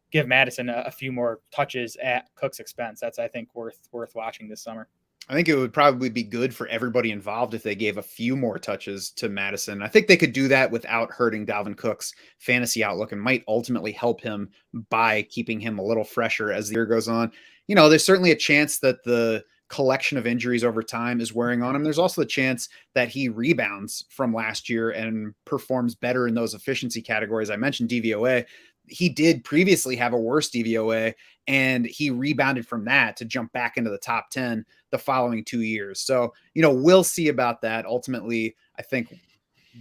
give Madison a few more touches at Cook's expense. That's, I think, worth watching this summer. I think it would probably be good for everybody involved if they gave a few more touches to Madison. I think they could do that without hurting Dalvin Cook's fantasy outlook, and might ultimately help him by keeping him a little fresher as the year goes on. There's certainly a chance that the collection of injuries over time is wearing on him. There's also the chance that he rebounds from last year and performs better in those efficiency categories. I mentioned DVOA. He did previously have a worse DVOA, and he rebounded from that to jump back into the top 10 the following 2 years. So, we'll see about that. Ultimately, I think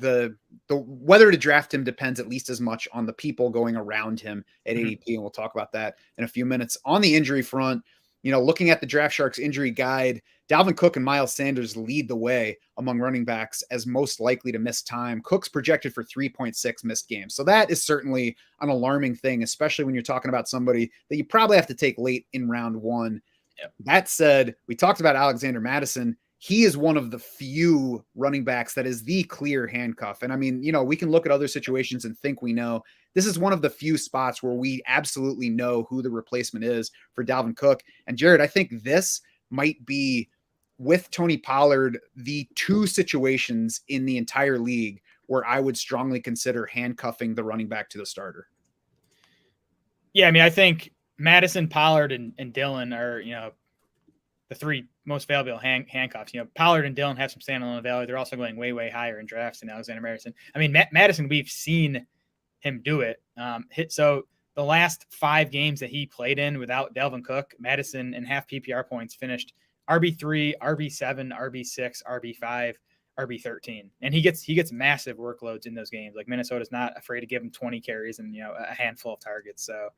the whether to draft him depends at least as much on the people going around him at ADP. And we'll talk about that in a few minutes. On the injury front, looking at the Draft Sharks injury guide, Dalvin Cook and Miles Sanders lead the way among running backs as most likely to miss time. Cook's projected for 3.6 missed games. So that is certainly an alarming thing, especially when you're talking about somebody that you probably have to take late in round 1. Yep. That said, we talked about Alexander Madison. He is one of the few running backs that is the clear handcuff. And I mean, we can look at other situations and think we know. This is one of the few spots where we absolutely know who the replacement is for Dalvin Cook. And Jared, I think this might be, with Tony Pollard, the 2 situations in the entire league where I would strongly consider handcuffing the running back to the starter. Yeah, I mean, I think Madison, Pollard, and Dillon are, the three most valuable handcuffs. Pollard and Dillon have some standalone value. They're also going way, way higher in drafts than Alexander Madison. I mean, Madison, we've seen him do it. So the last 5 games that he played in without Dalvin Cook, Madison in half PPR points finished RB3, RB7, RB6, RB5, RB13, and he gets massive workloads in those games. Like Minnesota's not afraid to give him 20 carries and a handful of targets. So,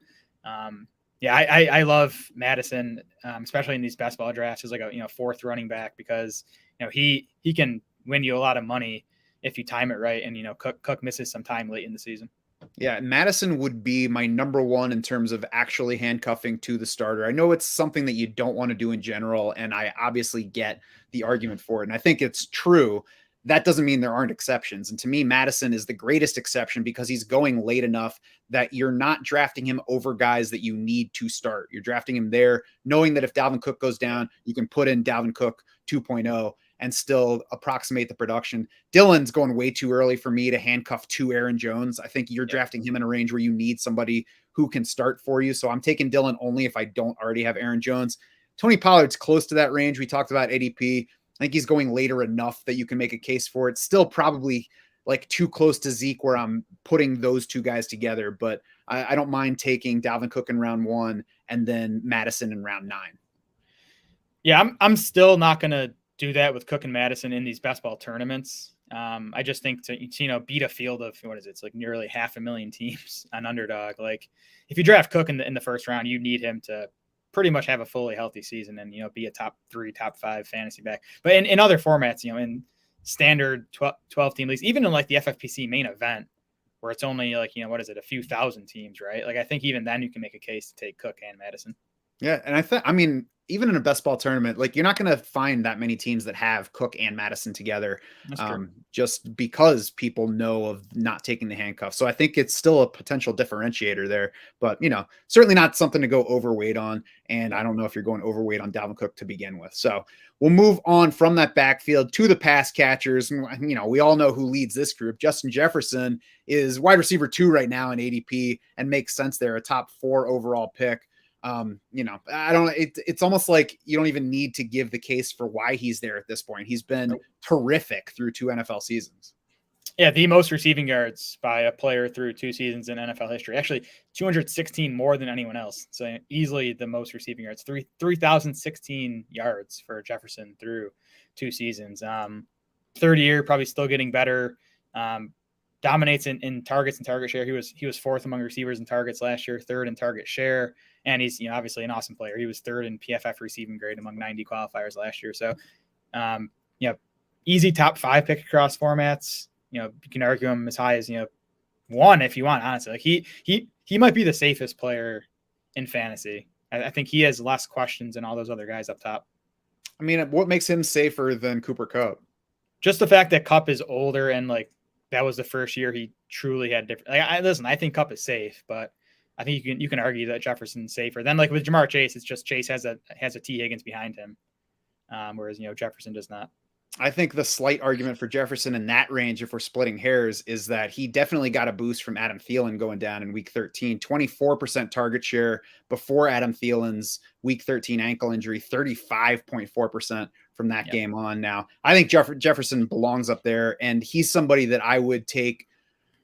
I love Madison, especially in these best ball drafts as like a 4th running back, because he can win you a lot of money if you time it right, and Cook misses some time late in the season. Yeah, Madison would be my number 1 in terms of actually handcuffing to the starter. I know it's something that you don't want to do in general, and I obviously get the argument for it, and I think it's true. That doesn't mean there aren't exceptions. And to me, Madison is the greatest exception because he's going late enough that you're not drafting him over guys that you need to start. You're drafting him there, knowing that if Dalvin Cook goes down, you can put in Dalvin Cook 2.0 and still approximate the production. Dillon's going way too early for me to handcuff to Aaron Jones. I think you're drafting him in a range where you need somebody who can start for you. So I'm taking Dillon only if I don't already have Aaron Jones. Tony Pollard's close to that range. We talked about ADP. I think he's going later enough that you can make a case for it. Still probably like too close to Zeke where I'm putting those two guys together, but I don't mind taking Dalvin Cook in round 1 and then Madison in round 9. Yeah, I'm still not going to do that with Cook and Madison in these best ball tournaments. I just think to beat a field of it's like nearly 500,000 teams on Underdog. Like if you draft Cook in the first round, you need him to pretty much have a fully healthy season and be a top 3, top 5 fantasy back. But in other formats, in standard 12 team leagues, even in like the FFPC main event where it's only like a few thousand teams, right? Like I think even then you can make a case to take Cook and Madison. Yeah, and I mean, even in a best ball tournament, like you're not going to find that many teams that have Cook and Madison together, just because people know of not taking the handcuff. So I think it's still a potential differentiator there, but certainly not something to go overweight on. And I don't know if you're going overweight on Dalvin Cook to begin with. So we'll move on from that backfield to the pass catchers. We all know who leads this group. Justin Jefferson is wide receiver 2 right now in ADP and makes sense there, a top 4 overall pick. It's almost like you don't even need to give the case for why he's there at this point. He's been terrific through 2 NFL seasons. Yeah, the most receiving yards by a player through 2 seasons in NFL history. Actually, 216 more than anyone else. So easily the most receiving yards. 3,016 yards for Jefferson through 2 seasons. Third year, probably still getting better. Dominates in targets and target share. He was 4th among receivers in targets last year, 3rd in target share. And he's obviously an awesome player. He was 3rd in PFF receiving grade among 90 qualifiers last year. So, easy top 5 pick across formats. You can argue him as high as 1 if you want. Honestly, like he might be the safest player in fantasy. I think he has less questions than all those other guys up top. I mean, what makes him safer than Cooper Kupp? Just the fact that Kupp is older and like that was the first year he truly had different. I think Kupp is safe, but I think you can argue that Jefferson's safer. Then like with Jamar Chase, it's just Chase has a T Higgins behind him, whereas Jefferson does not. I think the slight argument for Jefferson in that range, if we're splitting hairs, is that he definitely got a boost from Adam Thielen going down in week 13, 24% target share before Adam Thielen's week 13 ankle injury, 35.4% from that game on. Now, I think Jefferson belongs up there, and he's somebody that I would take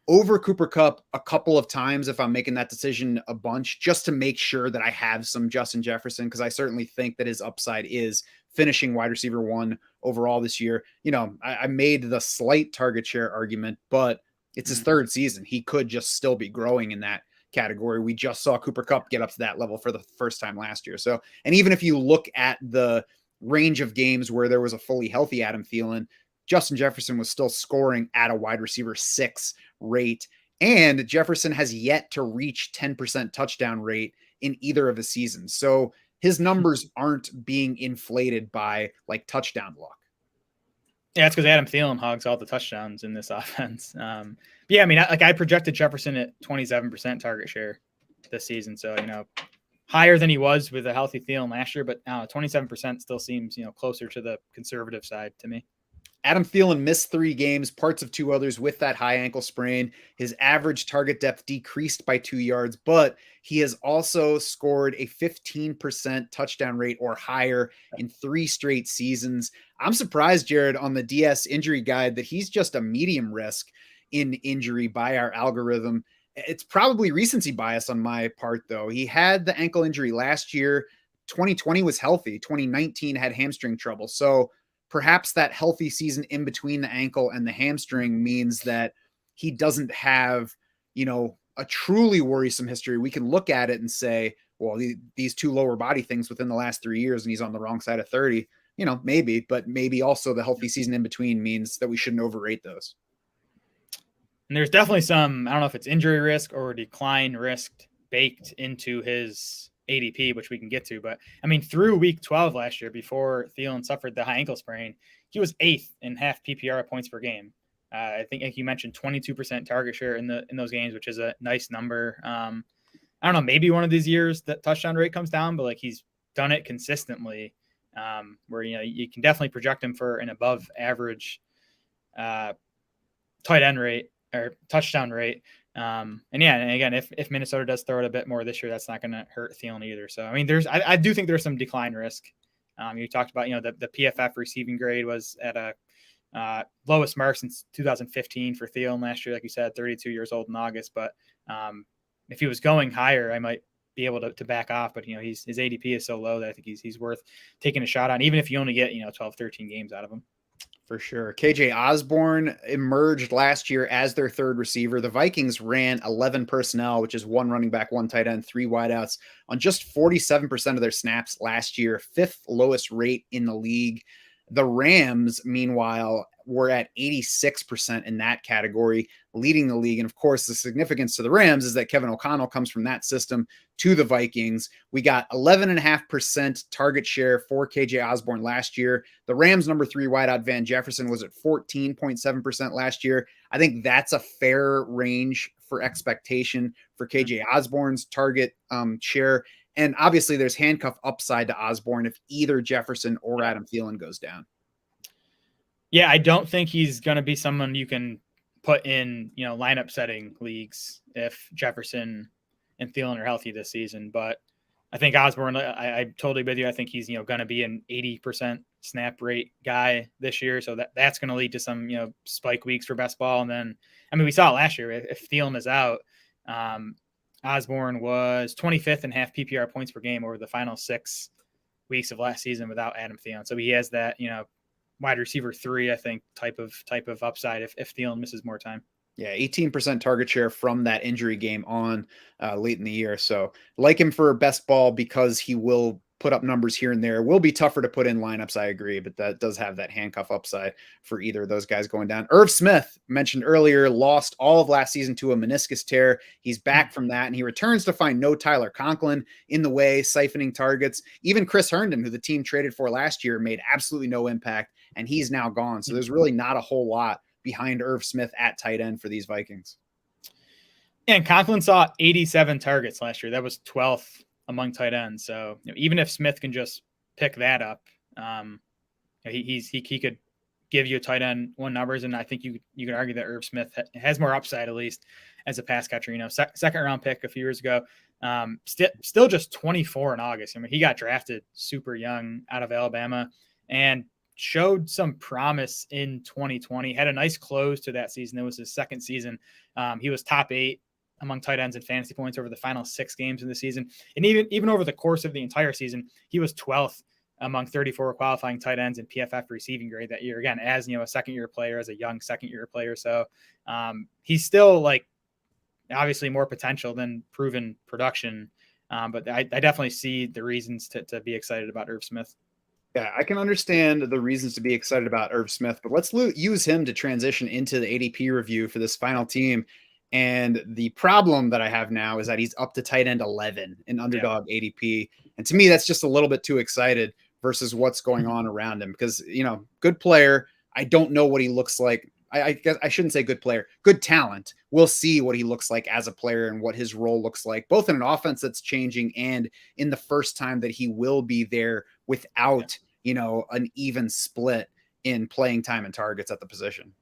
over Cooper Kupp a couple of times if I'm making that decision a bunch, just to make sure that I have some Justin Jefferson, because I certainly think that his upside is finishing wide receiver 1 overall this year. I made the slight target share argument, but it's his 3rd season. He could just still be growing in that category. We just saw Cooper Kupp get up to that level for the first time last year. So, and even if you look at the range of games where there was a fully healthy Adam Thielen, Justin Jefferson was still scoring at a wide receiver 6 rate. And Jefferson has yet to reach 10% touchdown rate in either of the seasons. So his numbers aren't being inflated by like touchdown luck. Yeah, it's because Adam Thielen hogs all the touchdowns in this offense. Yeah, I mean, I projected Jefferson at 27% target share this season. So, higher than he was with a healthy Thielen last year, but 27% still seems, closer to the conservative side to me. Adam Thielen missed 3 games, parts of 2 others with that high ankle sprain. His average target depth decreased by 2 yards, but he has also scored a 15% touchdown rate or higher in 3 straight seasons. I'm surprised, Jared, on the DS injury guide that he's just a medium risk in injury by our algorithm. It's probably recency bias on my part, though. He had the ankle injury last year. 2020 was healthy. 2019 had hamstring trouble. So perhaps that healthy season in between the ankle and the hamstring means that he doesn't have, a truly worrisome history. We can look at it and say, well, these 2 lower body things within the last 3 years, and he's on the wrong side of 30, maybe, but maybe also the healthy season in between means that we shouldn't overrate those. And there's definitely some, I don't know if it's injury risk or decline risk baked into his ADP, which we can get to. But I mean, through week 12 last year, before Thielen suffered the high ankle sprain, he was 8th in half PPR points per game. I think, like you mentioned, 22% target share in those games, which is a nice number. I don't know, maybe one of these years that touchdown rate comes down, but like he's done it consistently, where you can definitely project him for an above average tight end rate or touchdown rate. And again, if Minnesota does throw it a bit more this year, that's not going to hurt Thielen either. So, I mean, I do think there's some decline risk. You talked about, the PFF receiving grade was at a lowest mark since 2015 for Thielen last year. Like you said, 32 years old in August. But if he was going higher, I might be able to back off. But, his ADP is so low that I think he's worth taking a shot on, even if you only get, 12, 13 games out of him. For sure. KJ Osborne emerged last year as their third receiver. The Vikings ran 11 personnel, which is 1 running back, 1 tight end, 3 wideouts on just 47% of their snaps last year, 5th lowest rate in the league. The Rams, meanwhile, were at 86% in that category, leading the league. And of course, the significance to the Rams is that Kevin O'Connell comes from that system to the Vikings. We got 11.5% target share for KJ Osborne last year. The Rams' number 3 wideout Van Jefferson was at 14.7% last year. I think that's a fair range for expectation for KJ Osborne's target share. And obviously there's handcuff upside to Osborne if either Jefferson or Adam Thielen goes down. Yeah, I don't think he's going to be someone you can put in, lineup setting leagues if Jefferson and Thielen are healthy this season. But I think Osborne, I'm totally with you. I think he's, going to be an 80% snap rate guy this year. So that's going to lead to some, spike weeks for best ball. And then, I mean, we saw it last year. If Thielen is out, Osborne was 25th in half PPR points per game over the final 6 weeks of last season without Adam Thielen. So he has that, wide receiver 3, I think, type of upside if Thielen misses more time. Yeah, 18% target share from that injury game on late in the year. So like him for best ball because he will put up numbers here and there. Will be tougher to put in lineups, I agree, but that does have that handcuff upside for either of those guys going down. Irv Smith, mentioned earlier, lost all of last season to a meniscus tear. He's back from that, and he returns to find no Tyler Conklin in the way, siphoning targets. Even Chris Herndon, who the team traded for last year, made absolutely no impact, and he's now gone. So there's really not a whole lot behind Irv Smith at tight end for these Vikings. And Conklin saw 87 targets last year. That was 12th among tight ends. So even if Smith can just pick that up, he could give you a tight end 1 numbers. And I think you could argue that Irv Smith has more upside, at least as a pass catcher. Second round pick a few years ago, still just 24 in August. I mean, he got drafted super young out of Alabama and showed some promise in 2020, had a nice close to that season. It was his second season. He was top 8 among tight ends in fantasy points over the final 6 games in the season. And even over the course of the entire season, he was 12th among 34 qualifying tight ends in PFF receiving grade that year. Again, as a second-year player, as a young second-year player. So he's still obviously more potential than proven production. But I definitely see the reasons to be excited about Irv Smith. Yeah, I can understand the reasons to be excited about Irv Smith, but let's use him to transition into the ADP review for this final team. And the problem that I have now is that he's up to tight end 11 in underdog ADP. And to me, that's just a little bit too excited versus what's going on around him because, good player. I don't know what he looks like. I guess I shouldn't say good player, good talent. We'll see what he looks like as a player and what his role looks like, both in an offense that's changing and in the first time that he will be there without, an even split in playing time and targets at the position.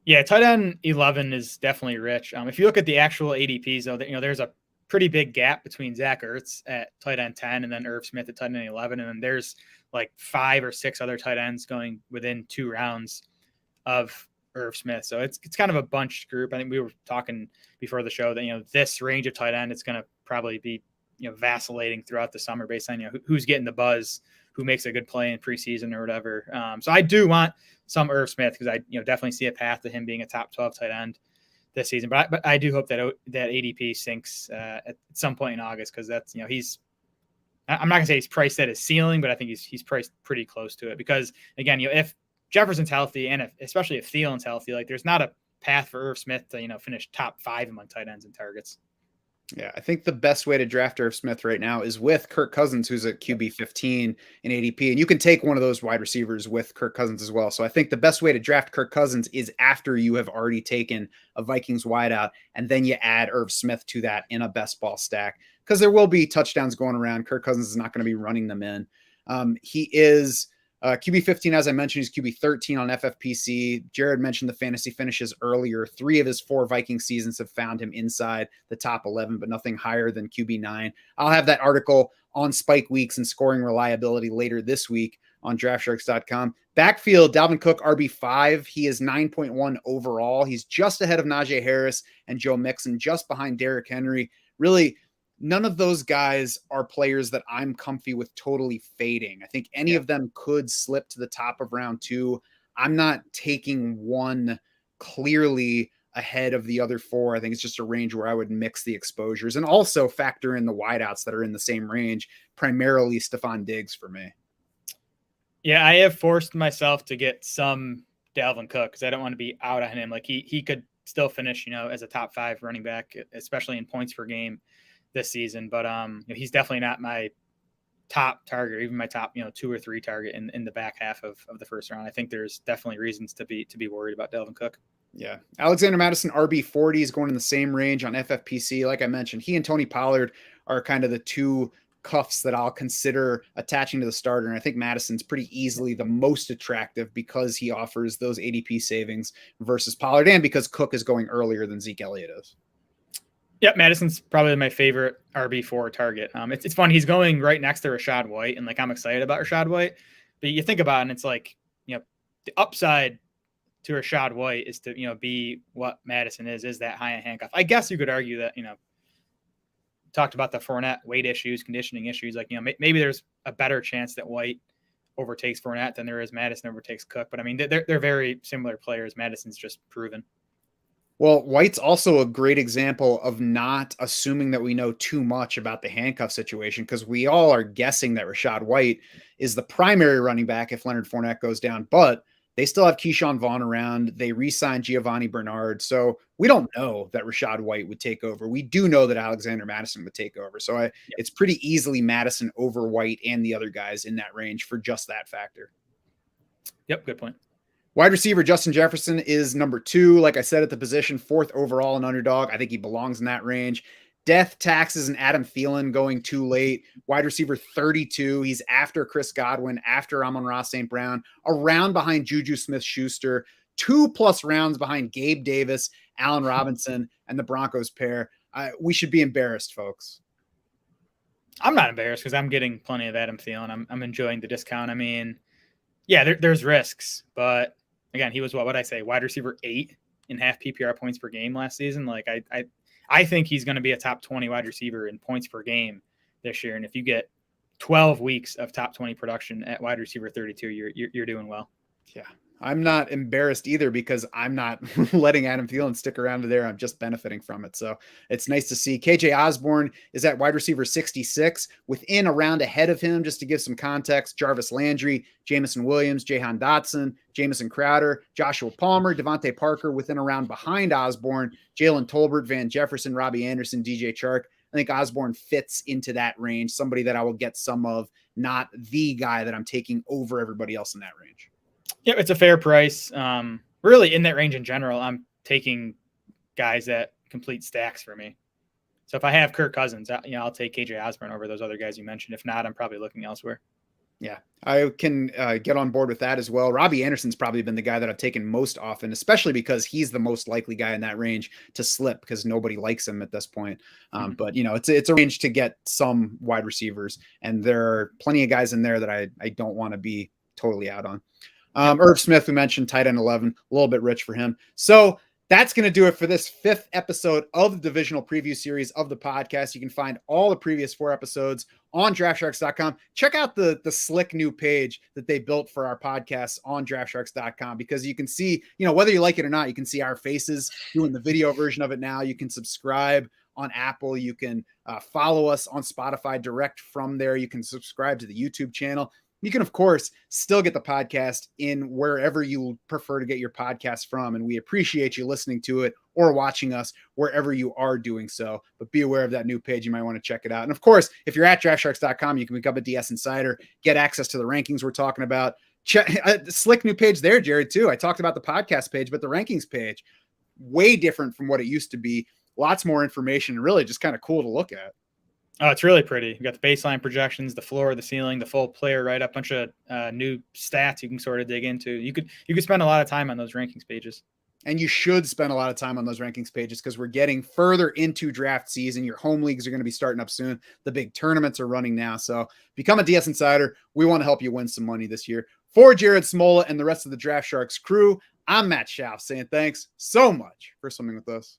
Yeah, tight end 11 is definitely rich. If you look at the actual ADPs, though, there's a pretty big gap between Zach Ertz at tight end 10 and then Irv Smith at tight end 11. And then there's like 5 or 6 other tight ends going within 2 rounds of Irv Smith. So it's kind of a bunched group. I think we were talking before the show that, this range of tight end, it's going to probably be, vacillating throughout the summer based on, who's getting the buzz, who makes a good play in preseason or whatever. So I do want some Irv Smith because I definitely see a path to him being a top 12 tight end this season. But I do hope that ADP sinks at some point in August because that's, I'm not going to say he's priced at his ceiling, but I think he's priced pretty close to it because, again, if Jefferson's healthy and especially if Thielen's healthy, like there's not a path for Irv Smith to, finish top 5 among tight ends and targets. Yeah, I think the best way to draft Irv Smith right now is with Kirk Cousins, who's at QB 15 in ADP. And you can take one of those wide receivers with Kirk Cousins as well. So I think the best way to draft Kirk Cousins is after you have already taken a Vikings wideout, and then you add Irv Smith to that in a best ball stack because there will be touchdowns going around. Kirk Cousins is not going to be running them in. He is QB 15, as I mentioned, he's QB 13 on FFPC. Jared mentioned the fantasy finishes earlier. 3 of his 4 Viking seasons have found him inside the top 11, but nothing higher than QB 9. I'll have that article on spike weeks and scoring reliability later this week on draftsharks.com. Backfield, Dalvin Cook, RB5. He is 9.1 overall. He's just ahead of Najee Harris and Joe Mixon, just behind Derrick Henry. Really, none of those guys are players that I'm comfy with totally fading. I think any of them could slip to the top of round 2. I'm not taking one clearly ahead of the other 4. I think it's just a range where I would mix the exposures and also factor in the wideouts that are in the same range, primarily Stephon Diggs for me. Yeah, I have forced myself to get some Dalvin Cook because I don't want to be out on him. Like he could still finish, as a top 5 running back, especially in points per game this season, but he's definitely not my top target, or even my top 2 or 3 target in the back half of the first round. I think there's definitely reasons to be worried about Dalvin Cook. Yeah, Alexander Mattison RB40 is going in the same range on FFPC. Like I mentioned, he and Tony Pollard are kind of the 2 cuffs that I'll consider attaching to the starter, and I think Madison's pretty easily the most attractive because he offers those ADP savings versus Pollard, and because Cook is going earlier than Zeke Elliott is. Yep, Madison's probably my favorite RB4 target. It's fun. He's going right next to Rachaad White, and I'm excited about Rachaad White. But you think about it, and it's the upside to Rachaad White is to be what Madison is that high end handcuff. I guess you could argue that talked about the Fournette weight issues, conditioning issues. Maybe there's a better chance that White overtakes Fournette than there is Madison overtakes Cook. But I mean, they're very similar players. Madison's just proven. Well, White's also a great example of not assuming that we know too much about the handcuff situation because we all are guessing that Rachaad White is the primary running back if Leonard Fournette goes down, but they still have Keyshawn Vaughn around. They re-signed Giovanni Bernard. So we don't know that Rachaad White would take over. We do know that Alexander Mattison would take over. So it's pretty easily Mattison over White and the other guys in that range for just that factor. Yep, good point. Wide receiver Justin Jefferson is number 2. Like I said, at the position, 4th overall in underdog. I think he belongs in that range. Death, taxes, and Adam Thielen going too late. Wide receiver 32. He's after Chris Godwin, after Amon-Ra St. Brown, a round behind Juju Smith-Schuster, 2+ rounds behind Gabe Davis, Allen Robinson, and the Broncos pair. We should be embarrassed, folks. I'm not embarrassed because I'm getting plenty of Adam Thielen. I'm enjoying the discount. I mean, yeah, there's risks, but again, he was what would I say, wide receiver 8 in half PPR points per game last season. I think he's going to be a top 20 wide receiver in points per game this year. And if you get 12 weeks of top 20 production at wide receiver 32, you're doing well. Yeah. I'm not embarrassed either because I'm not letting Adam Thielen stick around there. I'm just benefiting from it. So it's nice to see. KJ Osborne is at wide receiver 66, within a round ahead of him. Just to give some context, Jarvis Landry, Jamison Williams, Jahan Dotson, Jamison Crowder, Joshua Palmer, Devontae Parker within a round behind Osborne, Jalen Tolbert, Van Jefferson, Robbie Anderson, DJ Chark. I think Osborne fits into that range, somebody that I will get some of, not the guy that I'm taking over everybody else in that range. Yeah, it's a fair price. Really, in that range in general, I'm taking guys that complete stacks for me. So if I have Kirk Cousins, I'll take KJ Osborne over those other guys you mentioned. If not, I'm probably looking elsewhere. Yeah, I can get on board with that as well. Robbie Anderson's probably been the guy that I've taken most often, especially because he's the most likely guy in that range to slip because nobody likes him at this point. But it's a range to get some wide receivers, and there are plenty of guys in there that I don't want to be totally out on. Irv Smith, we mentioned, tight end 11, a little bit rich for him. So that's going to do it for this 5th episode of the divisional preview series of the podcast. You can find all the previous 4 episodes on draftsharks.com. Check out the slick new page that they built for our podcast on draftsharks.com, because you can see, whether you like it or not, you can see our faces doing the video version of it now. You can subscribe on Apple. You can follow us on Spotify direct from there. You can subscribe to the YouTube channel. You can, of course, still get the podcast in wherever you prefer to get your podcast from. And we appreciate you listening to it or watching us wherever you are doing so. But be aware of that new page. You might want to check it out. And of course, if you're at draftsharks.com, you can become a DS Insider, get access to the rankings we're talking about. Check slick new page there, Jared, too. I talked about the podcast page, but the rankings page, way different from what it used to be. Lots more information, and really just kind of cool to look at. Oh, it's really pretty. You got the baseline projections, the floor, the ceiling, the full player write-up, bunch of new stats you can sort of dig into. You could spend a lot of time on those rankings pages. And you should spend a lot of time on those rankings pages because we're getting further into draft season. Your home leagues are going to be starting up soon. The big tournaments are running now. So become a DS Insider. We want to help you win some money this year. For Jared Smola and the rest of the Draft Sharks crew, I'm Matt Schauf saying thanks so much for swimming with us.